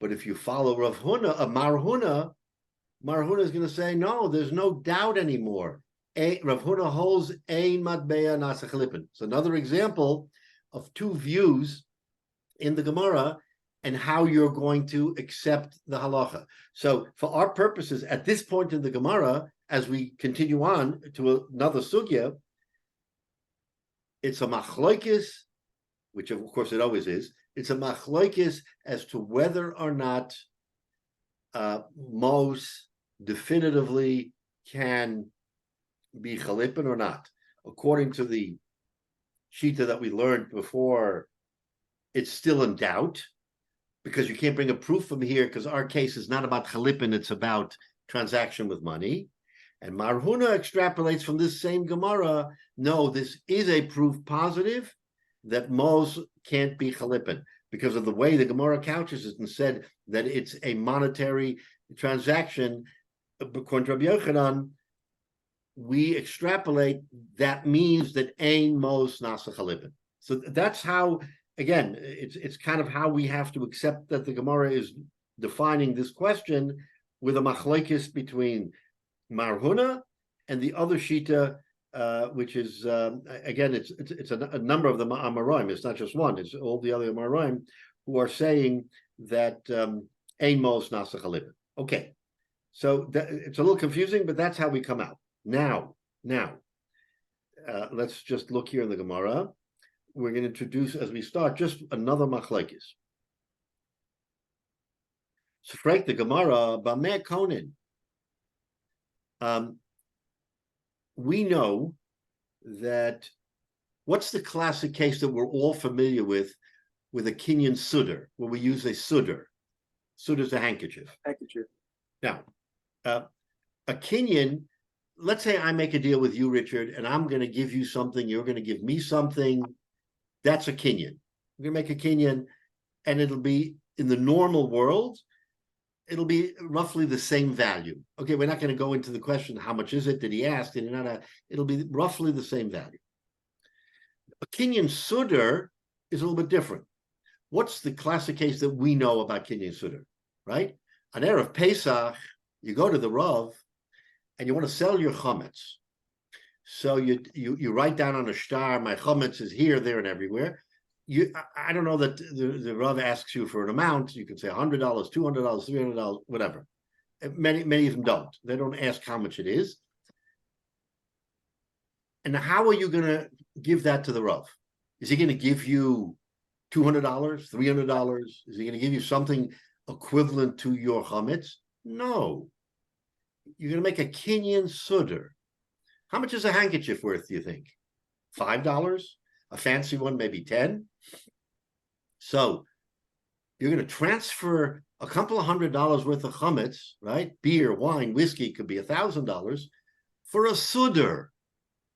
S1: But if you follow Rav Huna, Mar Huna is going to say, no, there's no doubt anymore. Rav Huna holds ein matbeh nasa chalipin. It's another example of two views in the Gemara and how you're going to accept the halacha. So for our purposes, at this point in the Gemara, as we continue on to another sugya, it's a machlokes, which of course it always is. It's a machlokes as to whether or not Mos definitively can be chalipin or not. According to the shita that we learned before, it's still in doubt because you can't bring a proof from here because our case is not about chalipin, it's about transaction with money. And Mar Huna extrapolates from this same Gemara, no, this is a proof positive that Mos can't be chalipin because of the way the Gemara couches it and said that it's a monetary transaction. According to Rabbi Yochanan, we extrapolate that means that ein Mos nasa chalipin. So that's how, again, it's kind of how we have to accept that the Gemara is defining this question with a machlokes between Mar Huna and the other shita, which is again, it's a number of the Amoraim. It's not just one; it's all the other Amoraim who are saying that ein Mos nasa chalipin. Okay, so it's a little confusing, but that's how we come out. Now, let's just look here in the Gemara. We're going to introduce, as we start, just another machlokes. So, Frank, the Gemara, Bameh Konin. We know that what's the classic case that we're all familiar with a Kinyan sudder, where we use a sudder. Sudder is a handkerchief.
S2: Handkerchief.
S1: Now, a Kinyan, let's say I make a deal with you, Richard, and I'm going to give you something, you're going to give me something. That's a Kinyan. We're going to make a Kinyan, and it'll be, in the normal world, it'll be roughly the same value. Okay, we're not going to go into the question, how much is it? Did he ask? Did he not? It'll be roughly the same value. A Kinyan Sudder is a little bit different. What's the classic case that we know about Kinyan Sudder, right? On Erev Pesach, you go to the Rav, and you want to sell your chametz. So you write down on a star, my chametz is here, there, and everywhere. I don't know that the Rav asks you for an amount. You can say $100, $200, $300, whatever. Many of them don't. They don't ask how much it is. And how are you going to give that to the Rav? Is he going to give you $200, $300? Is he going to give you something equivalent to your chametz? No. You're going to make a Kinyan Sudder. How much is a handkerchief worth, do you think? $5? A fancy one, maybe 10. So you're going to transfer a couple of $100 worth of chametz, right? Beer, wine, whiskey could be $1,000 for a sudder,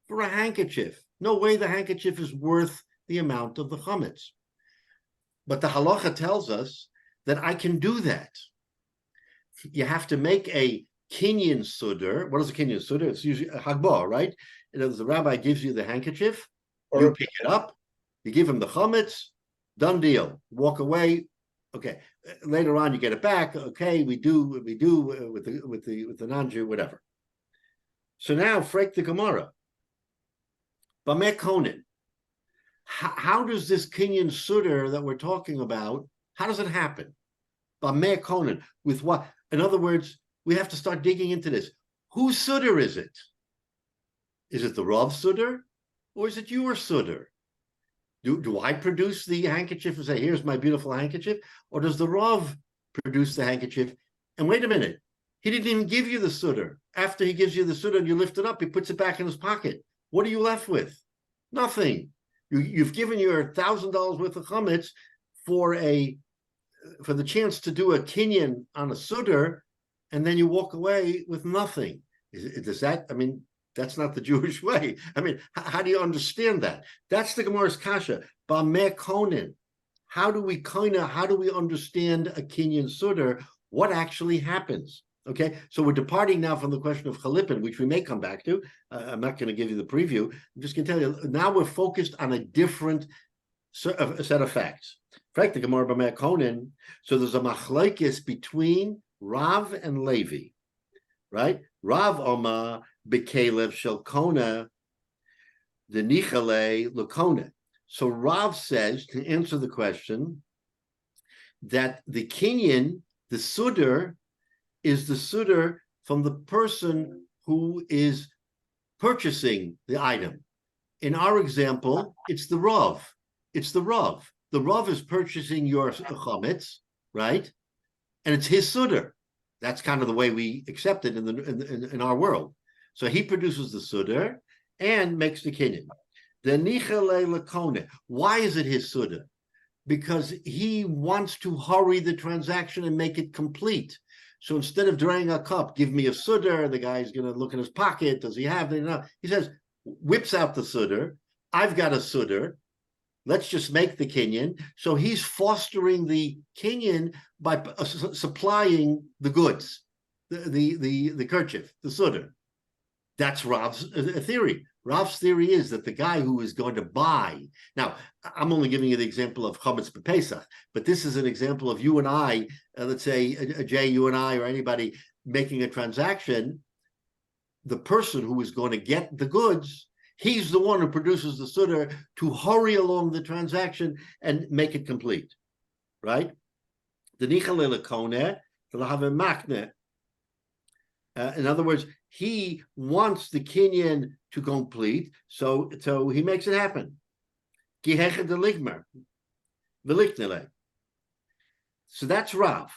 S1: for a handkerchief. No way the handkerchief is worth the amount of the chametz. But the halacha tells us that I can do that. You have to make a Kinyan Sudder. What is a Kinyan Sudder? It's usually a hagbah, right? In other words, the rabbi gives you the handkerchief, you pick it up, you give him the chametz, done deal. Walk away. Okay. Later on, you get it back. Okay, we do with the non-Jew, whatever. So now, Frek the Gemara. Bameh Konin. How does this Kinyan Sudder that we're talking about, how does it happen? Bameh Konin. With what? In other words, we have to start digging into this. Whose Sudder is it? Is it the Rav Sudder? Or is it your Sudder? Do I produce the handkerchief and say, here's my beautiful handkerchief? Or does the Rav produce the handkerchief? And wait a minute, he didn't even give you the Sudder. After he gives you the Sudder and you lift it up, he puts it back in his pocket. What are you left with? Nothing. You've given your $1,000 worth of chametz for the chance to do a Kinyan on a Sudder, and then you walk away with nothing. Does that, I mean, That's not the Jewish way. I mean, how do you understand that? That's the Gemara's kasha. Bameh konin. How do we understand a kinyan sudar? What actually happens? Okay, so we're departing now from the question of chalipin, which we may come back to. I'm not going to give you the preview. I'm just going to tell you, now we're focused on a different set of facts. In fact, the Gemara b'Mei Konin, so there's a machlokes between Rav and Levi, right? Rav Oma b'Kelev shel Kona, the Nichale lekona. So Rav says, to answer the question, that the kinyan, the sudar, is the sudar from the person who is purchasing the item. In our example, it's the Rav. It's the Rav. The Rav is purchasing your chametz, right? And it's his sudar. That's kind of the way we accept it in our world. So he produces the sudar and makes the kinyan. The nichale lekone. Why is it his sudar? Because he wants to hurry the transaction and make it complete. So instead of drawing a cup, give me a sudar. The guy's going to look in his pocket. Does he have it? No. He says, whips out the sudar. I've got a sudar. Let's just make the kinyan. So he's fostering the kinyan by supplying the goods, the kerchief, the sudar. That's Rav's theory. Rav's theory is that the guy who is going to buy, now, I'm only giving you the example of chametz b'Pesach, but this is an example of you and I, let's say, Jay, you and I, or anybody making a transaction. The person who is going to get the goods, he's the one who produces the sudar to hurry along the transaction and make it complete, right? The nichale lekone, the lahave makne. In other words, he wants the kinyan to complete, so he makes it happen. So that's Rav.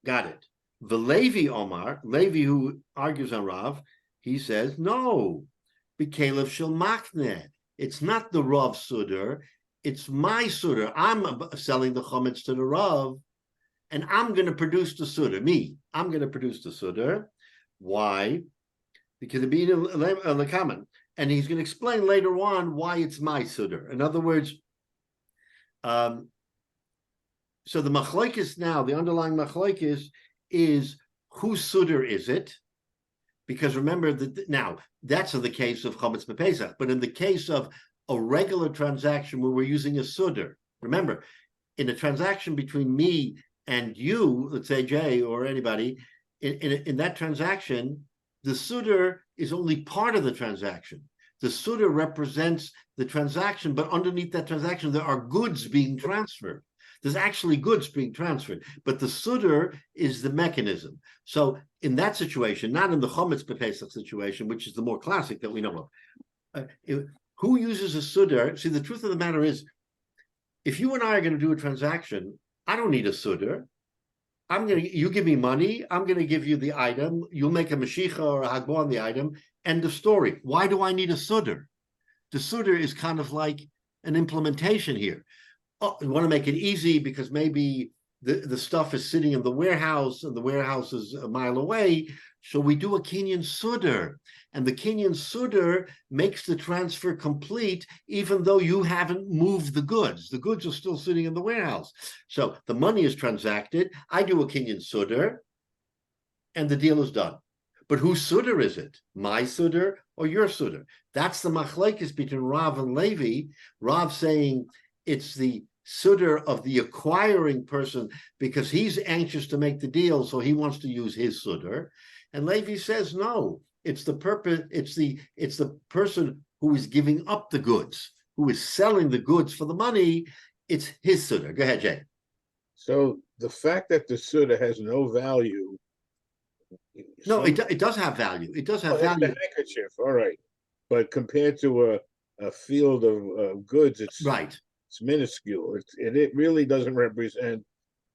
S1: Got it. The Levi Omar, Levi who argues on Rav, he says, no, B'Kelev shel makne. It's not the Rav sudar, it's my sudar. I'm selling the chametz to the Rav, and I'm going to produce the sudar. I'm going to produce the sudar. Why? Because it being a common, and he's going to explain later on why it's my sudar. In other words, so the machlokes now, the underlying machlokes is whose sudar is it? Because remember that now that's in the case of chametz b'Pesach, but in the case of a regular transaction where we're using a sudar, remember, in a transaction between me and you, let's say Jay or anybody, in that transaction, the sudar is only part of the transaction. The sudar represents the transaction, but underneath that transaction, there are goods being transferred. There's actually goods being transferred, but the sudar is the mechanism. So in that situation, not in the chametz b'Pesach situation, which is the more classic that we know of, who uses a sudar? See, the truth of the matter is, if you and I are going to do a transaction, I don't need a sudar. You give me money, I'm going to give you the item, you'll make a mashicha or a hagbo on the item, end of story. Why do I need a sudar? The sudar is kind of like an implementation here. Oh, we want to make it easy because maybe the stuff is sitting in the warehouse and the warehouse is a mile away, so we do a kinyan sudar. And the kinyan sudar makes the transfer complete even though you haven't moved the goods. The goods are still sitting in the warehouse. So the money is transacted, I do a kinyan sudar, and the deal is done. But whose sudar is it? My sudar or your sudar? That's the machlokes between Rav and Levi. Rav saying it's the sudar of the acquiring person because he's anxious to make the deal, so he wants to use his sudar. And Levi says, no, it's the purpose, it's the person who is giving up the goods, who is selling the goods for the money. It's his sudar. Go ahead, Jay.
S3: So the fact that the sudar has no value.
S1: No, it does have value. It does have value.
S3: The handkerchief, all right. But compared to a field of goods, it's
S1: right.
S3: It's minuscule. It really doesn't represent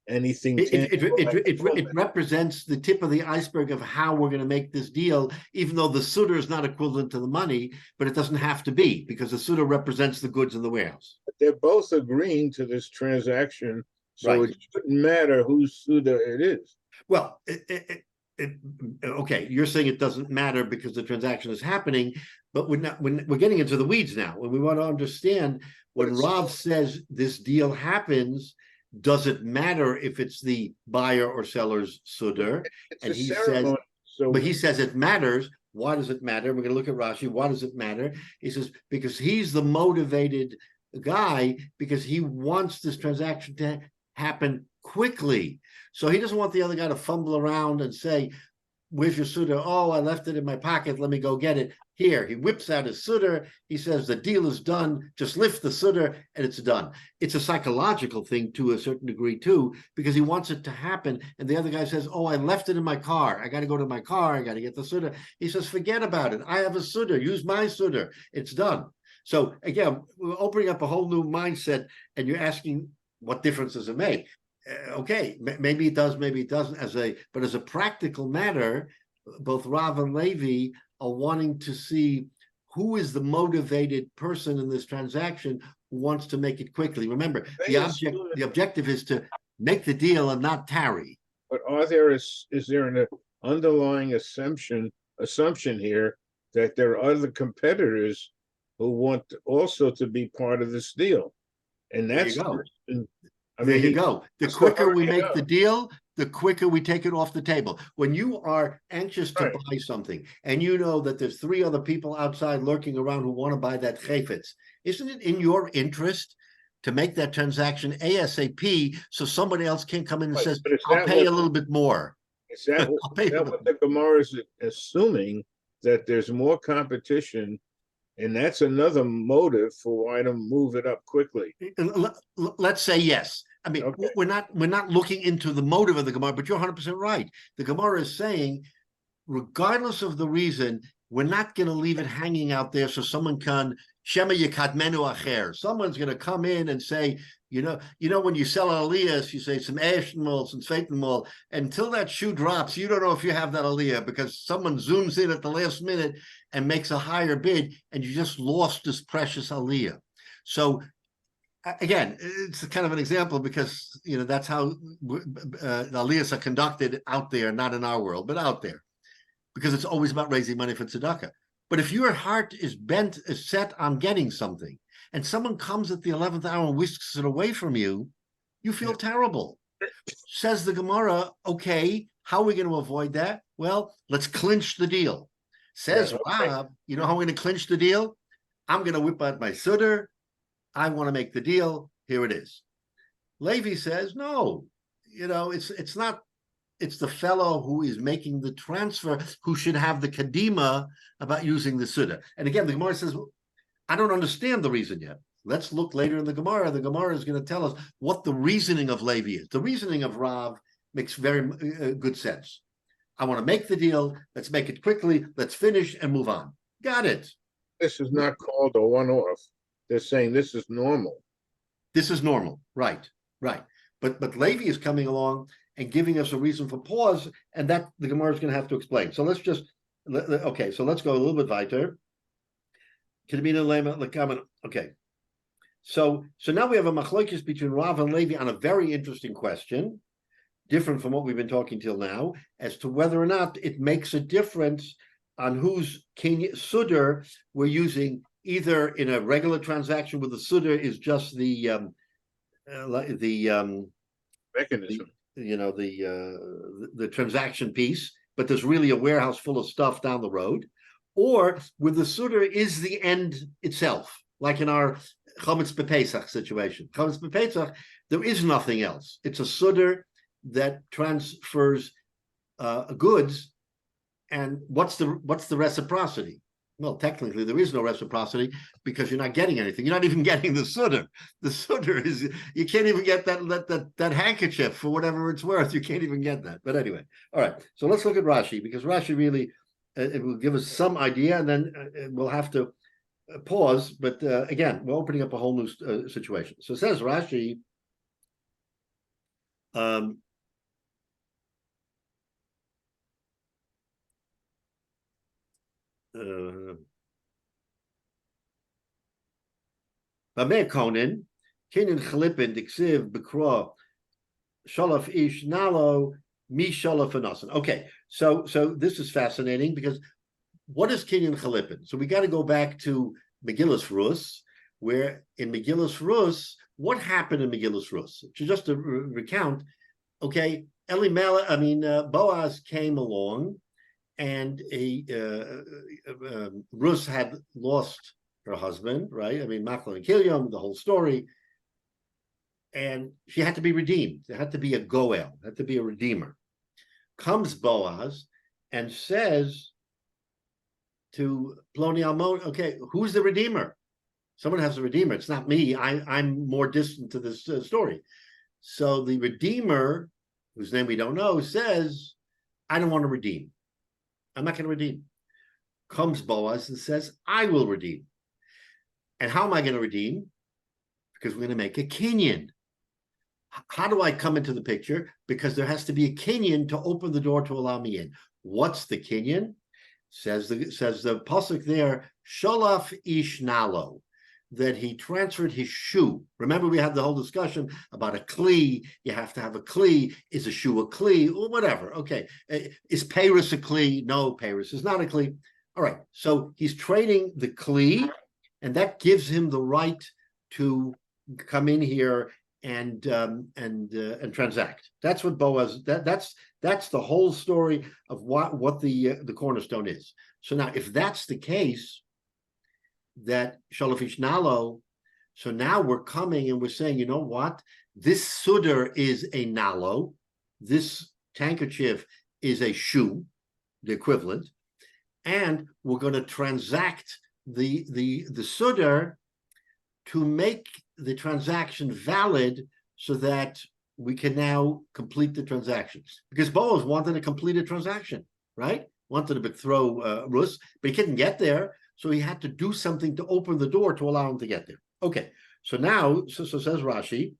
S3: anything.
S1: It represents the tip of the iceberg of how we're going to make this deal, even though the sudar is not equivalent to the money, but it doesn't have to be because the sudar represents the goods in the warehouse.
S3: But they're both agreeing to this transaction, so
S1: right.
S3: It shouldn't matter whose sudar it is.
S1: Well, Okay, you're saying it doesn't matter because the transaction is happening, but we're getting into the weeds now. When we want to understand when Rav says this deal happens, does it matter if it's the buyer or seller's sudar? And he says, but he says it matters. Why does it matter? We're going to look at Rashi. Why does it matter? He says, because he's the motivated guy, because he wants this transaction to happen quickly. So he doesn't want the other guy to fumble around and say, where's your sudar? Oh, I left it in my pocket. Let me go get it. Here, he whips out his sudar. He says, the deal is done. Just lift the sudar and it's done. It's a psychological thing to a certain degree too, because he wants it to happen. And the other guy says, oh, I left it in my car. I got to go to my car. I got to get the sudar. He says, forget about it. I have a sudar. Use my sudar. It's done. So again, we're opening up a whole new mindset, and you're asking, what difference does it make? Okay, maybe it does, maybe it doesn't. But as a practical matter, both Rav and Levi are wanting to see who is the motivated person in this transaction who wants to make it quickly. Remember, the objective is to make the deal and not tarry.
S3: But is there an underlying assumption here that there are other competitors who want also to be part of this deal? And that's
S1: there you go. The quicker we make the deal, the quicker we take it off the table. When you are anxious to buy something and you know that there's 3 other people outside lurking around who want to buy that chayfetz, isn't it in your interest to make that transaction ASAP so somebody else can come in and says, I'll pay a little bit more?
S3: Is that what the Gemara is assuming, that there's more competition? And that's another motive for why to move it up quickly.
S1: Let's say yes. I mean, we're not looking into the motive of the Gemara, but you're 100% right. The Gemara is saying, regardless of the reason, we're not going to leave it hanging out there so someone can Shema Yekadmenu Acher. Someone's going to come in and say, you know, when you sell an aliyah, you say some Ashmol, some Sveitenmol, until that shoe drops, you don't know if you have that aliyah because someone zooms in at the last minute and makes a higher bid, and you just lost this precious aliyah. So again, it's kind of an example because, that's how the aliyahs are conducted out there, not in our world, but out there, because it's always about raising money for tzedakah. But if your heart is set on getting something, and someone comes at the 11th hour and whisks it away from you, you feel terrible. Says the Gemara, okay, how are we going to avoid that? Well, let's clinch the deal. Says Rav, you know how we're going to clinch the deal? I'm going to whip out my sudar. I want to make the deal. Here it is. Levi says, no, it's not. It's the fellow who is making the transfer who should have the kadima about using the sudar. And again, the Gemara says, I don't understand the reason yet. Let's look later in the Gemara. The Gemara is going to tell us what the reasoning of Levi is. The reasoning of Rav makes very good sense. I want to make the deal. Let's make it quickly. Let's finish and move on. Got it.
S3: This is not called a one-off. They're saying this is normal.
S1: This is normal. Right. But Levi is coming along and giving us a reason for pause, and that the Gemara is going to have to explain. So let's just, so let's go a little bit weiter. Okay. So now we have a machlokes between Rav and Levi on a very interesting question, different from what we've been talking till now, as to whether or not it makes a difference on whose sudar we're using, either in a regular transaction where the sudar is just the
S3: Mechanism.
S1: The transaction piece, but there's really a warehouse full of stuff down the road, or where the sudar is the end itself, like in our Chametz B'Pesach situation. Chametz B'Pesach, there is nothing else. It's a sudar that transfers goods, and what's the reciprocity? Well, technically, there is no reciprocity because you're not getting anything. You're not even getting the sudar. The sudar is, you can't even get that handkerchief for whatever it's worth. You can't even get that. But anyway, all right. So let's look at Rashi, because Rashi really, it will give us some idea, and then we'll have to pause. But again, we're opening up a whole new situation. So it says Rashi, Bameh Konin, Kinin Chalipin, Diksiv, Bekro, Shalaf Ish Nalo, Mishala Fanasan. Okay, so this is fascinating because what is Kinyan Chalipin? So we got to go back to Megillus Rus, where in Megillus Rus, what happened in Megillus Rus? Just to recount, okay, Boaz came along, and Rus had lost her husband, right? I mean, Machlon and Kilyam, the whole story. And she had to be redeemed. There had to be a goel, had to be a redeemer. Comes Boaz and says to Ploni Almon, okay, who's the redeemer? Someone has a redeemer. It's not me. I'm more distant to this story. So the redeemer, whose name we don't know, says, I don't want to redeem. I'm not going to redeem. Comes Boaz and says, I will redeem. And how am I going to redeem? Because we're going to make a kinyan. How do I come into the picture? Because there has to be a kinyan to open the door to allow me in. What's the kinyan? Says the pasuk there, Sholaf ish nalo, that he transferred his shoe. Remember, we had the whole discussion about a kli. You have to have a kli. Is a shoe a kli? Or whatever. Okay. Is Paris a kli? No, Paris is not a kli. All right. So he's trading the kli, and that gives him the right to come in here and transact. That's what Boaz. That's the whole story of what the cornerstone is. So now, if that's the case, that Shalafish Nalo, so now we're coming and we're saying, you know what? This sudar is a nalo. This handkerchief is a shoe, the equivalent, and we're going to transact the sudar to make the transaction valid so that we can now complete the transaction. Because Boaz wanted to complete a transaction, right? Wanted to throw Rus, but he couldn't get there. So he had to do something to open the door to allow him to get there. Okay, so now, so says Rashi,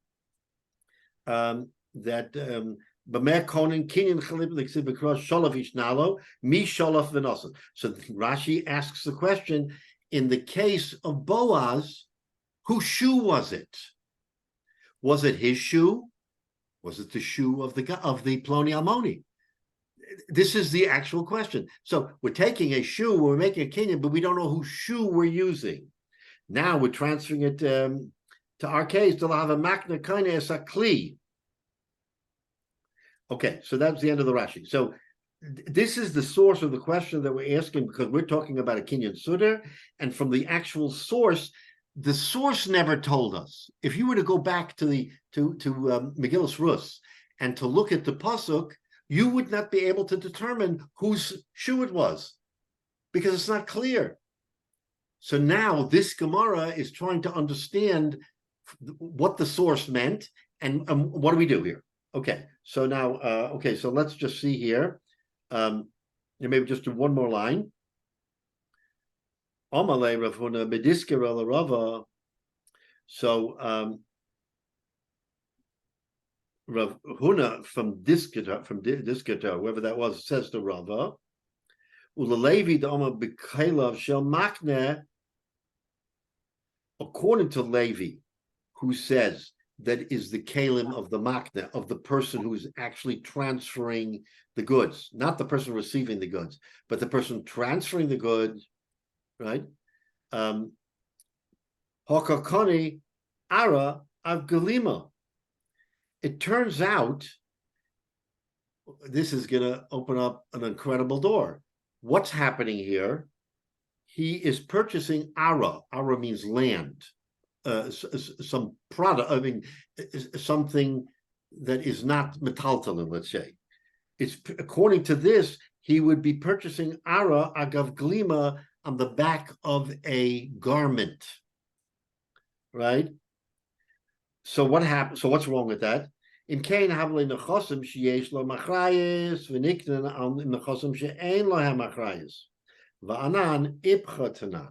S1: that B'mer Konin Kinyan Chalip L'Ksiv B'Kros Sholav Ishnalo Mi Sholav V'Nosan. So Rashi asks the question: in the case of Boaz, whose shoe was it? Was it his shoe? Was it the shoe of the Ploni Almoni? This is the actual question. So we're taking a shoe, we're making a kinyan, but we don't know whose shoe we're using. Now we're transferring it to our case to have a makna kaina es a kli. Okay, so that's the end of the Rashi. So this is the source of the question that we're asking, because we're talking about a kinyan sudar, and from the actual source, the source never told us. If you were to go back to Megillus Rus and to look at the pasuk, you would not be able to determine whose shoe it was, because it's not clear. So now this Gemara is trying to understand what the source meant, and what do we do here? Okay, so now, so let's just see here. Maybe just do one more line. Amalei Rav Huna b'diskera l'Rava. So Rav Huna from Disketa, whoever that was, says to Rava, Ulalevi d'Omer b'Keilav shel Makne, according to Levi, who says that is the kalim of the makne, of the person who is actually transferring the goods, not the person receiving the goods, but the person transferring the goods, right? Hokakani ara avgalima. It turns out this is going to open up an incredible door. What's happening here? He is purchasing ara. Ara means land. Some product, I mean, something that is not metaltalin, let's say. It's according to this, he would be purchasing ara agav glima on the back of a garment, right? So what happened? So what's wrong with that? In Kain havle nechosim sheyesh lo machrayis v'niknen al nechosim she'ein lo hamachrayis va'anan ipchatanan.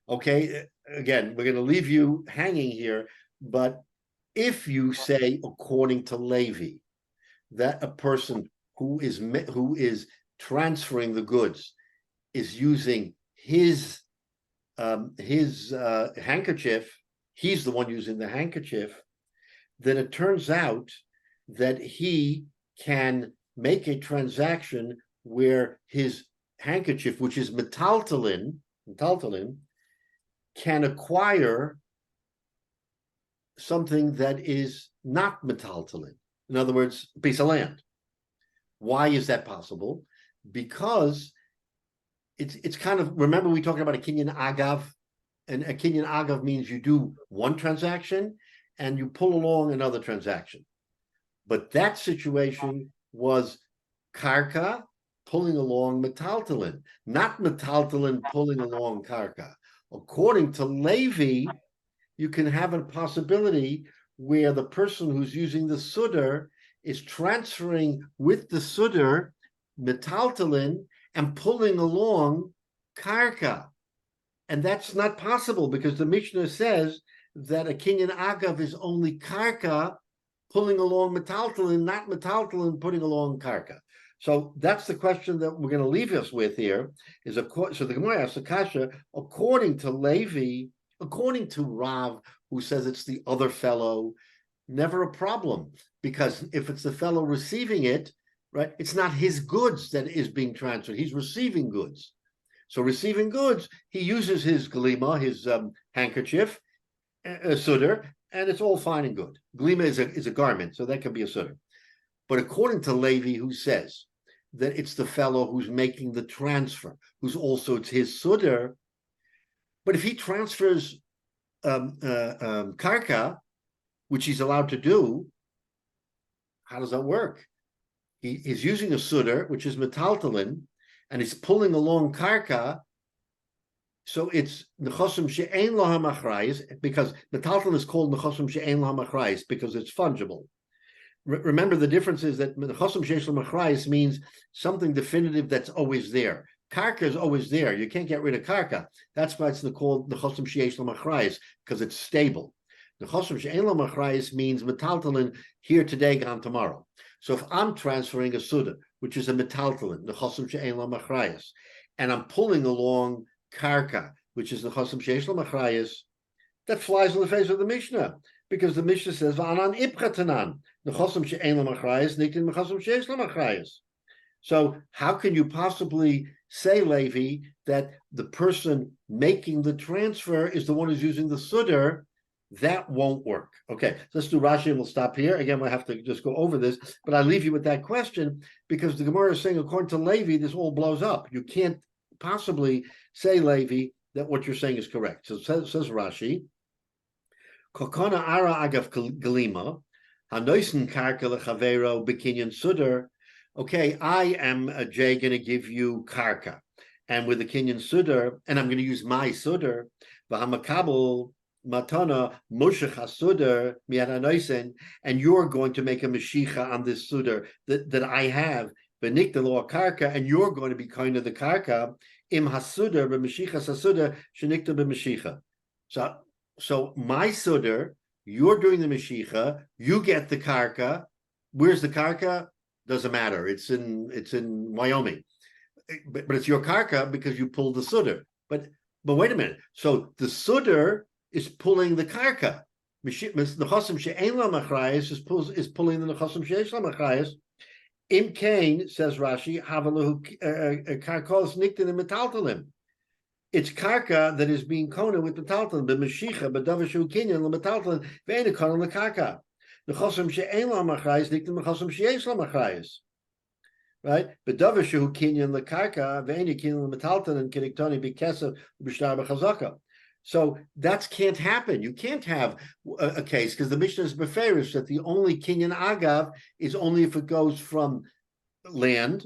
S1: Okay, again, we're going to leave you hanging here, but if you say, according to Levi, that a person who is transferring the goods is using his handkerchief, he's the one using the handkerchief, then it turns out that he can make a transaction where his handkerchief, which is metaltalin, can acquire something that is not metaltalin. In other words, a piece of land. Why is that possible? Because it's kind of, remember we talked about a kinyan agav, and a kinyan agav means you do one transaction and you pull along another transaction. But that situation was karka pulling along metaltalin, not metaltalin pulling along karka. According to Levi, you can have a possibility where the person who's using the sudder is transferring with the sudder metaltalin and pulling along karka. And that's not possible because the Mishnah says that a kinyan agav is only karka pulling along metaltalin, not metaltalin putting along karka. So that's the question that we're going to leave us with here. So the Gemara asks the kasha, according to Levi, according to Rav, who says it's the other fellow, never a problem, because if it's the fellow receiving it, right, it's not his goods that is being transferred. He's receiving goods. So receiving goods, he uses his glima, his handkerchief, a sudder, and it's all fine and good. Glima is a garment, so that can be a sudder. But according to Levi, who says that it's the fellow who's making the transfer, who's also, it's his sudder, but if he transfers karka, which he's allowed to do, how does that work? He's using a sudder, which is metaltalin, and he's pulling along karka. So it's nechosim she'ein lahem achrayis, because metaltalin is called nechosim she'ein lahem achrayis because it's fungible. Remember, the difference is that nechosim she'ein lahem achrayis means something definitive that's always there. Karka is always there. You can't get rid of karka. That's why it's called nechosim she'ein lahem achrayis, because it's stable. Nechosim she'ein lahem achrayis means metaltalin here today, gone tomorrow. So if I'm transferring a suda, which is a metaltalin, nechosim she'ein lahem achrayis, and I'm pulling along karka, which is nechosim she'ein lahem achrayis, that flies in the face of the Mishnah, because the Mishnah says v'anan ipchatanan nechosim she'ein lahem achrayis nitin nechosim she'ein lahem achrayis. So how can you possibly say, Levi, that the person making the transfer is the one who's using the sudder? That won't work. Okay, so let's do Rashi and we'll stop here. Again, we'll have to just go over this, but I leave you with that question because the Gemara is saying, according to Levi, this all blows up. You can't possibly say, Levi, that what you're saying is correct. So says Rashi, Kokona ara agav galima, hanoisen karka lechavero bekinyan sudder. Okay, I am, Jay, going to give you karka, and with the kinyan sudder, and I'm going to use my sudder, v'hamakabel matana moshech hasudder mi'adanoisen, and you're going to make a meshicha on this sudder that I have, v'nikta lo karka, and you're going to be kind of the karka im hasudder b'meshicha hasudder shenikta b'meshicha. So my sudder, you're doing the meshicha, you get the karka. Where's the karka? Doesn't matter. It's in Wyoming, but it's your karka because you pulled the sudder. But wait a minute. So the sudder is pulling the karka. Nechosim she'ein lahem achrayis is pulling the nechosim she'ein lahem achrayis. Im kain, says Rashi, havalahu karkos niktin and metaltalim. It's karka that is being kona with metaltalim. B'meshicha b'davashu kinyan l'metaltalim ve'ena kona l'karka. Nechosim she'ein lahem achrayis niktin nechosim she'ein lahem achrayis. Right? B'davashu kinyan l'karka ve'ena kinyan l'metaltalim kiniktoni b'kesef b'shtar b'chazaka. So that can't happen. You can't have a case because the Mishnah is beferish that the only kinyan agav is only if it goes from land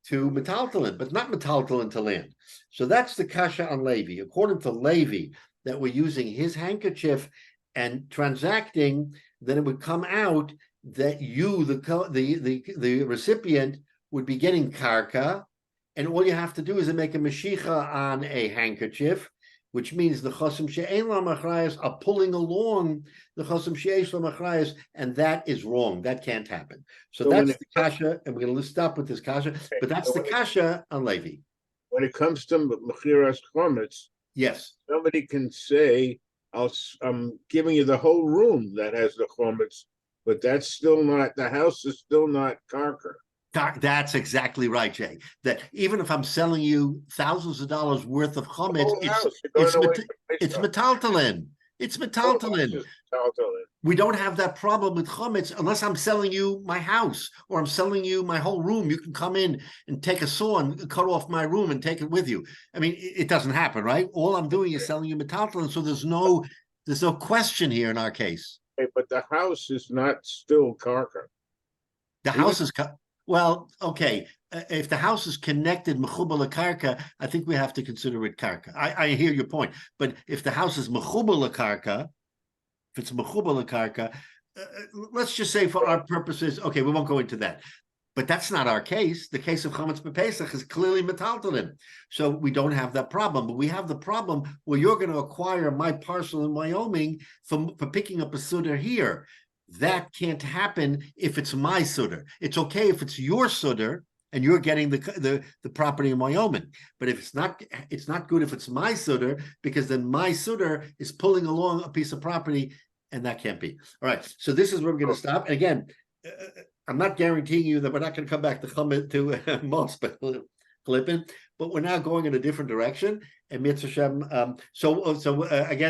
S1: to metaltalin, but not metaltalin to land. So that's the kasha on Levi. According to Levi, that we're using his handkerchief and transacting, then it would come out that you, the recipient, would be getting karka, and all you have to do is to make a meshicha on a handkerchief, which means the chosim she'ein lahem achrayis are pulling along the chosim she'ein lahem achrayis, and that is wrong. That can't happen. So that's the kasha, and we're going to stop with this kasha, but that's the kasha on Levi.
S3: When it comes to mechiras chometz,
S1: yes,
S3: somebody can say, I'm giving you the whole room that has the chometz, but that's still not, the house is still not karka.
S1: That's exactly right, Jay. That even if I'm selling you thousands of dollars worth of chametz, it's metaltalin. It's metaltalin. We don't have that problem with chametz unless I'm selling you my house or I'm selling you my whole room. You can come in and take a saw and cut off my room and take it with you. I mean, it doesn't happen, right? All I'm doing is selling you metaltalin. So there's no question here in our case.
S3: Okay, but the house is not still karka.
S1: The house is well, okay. If the house is connected mechubar lekarka, I think we have to consider it karka. I hear your point, but if the house is mechubar lekarka, if it's mechubar lekarka, let's just say for our purposes, okay, we won't go into that. But that's not our case. The case of chametz b'pesach is clearly metaltalin, so we don't have that problem. But we have the problem where you're going to acquire my parcel in Wyoming for picking up a sudder here. That can't happen if it's my sudder. It's okay if it's your sudder and you're getting the property in Wyoming. But if it's not good if it's my sudder, because then my sudder is pulling along a piece of property, and that can't be. All right. So this is where we're going to stop. And again, I'm not guaranteeing you that we're not going to come back to most clipping, but we're now going in a different direction. And Mitzvah Shem, so again.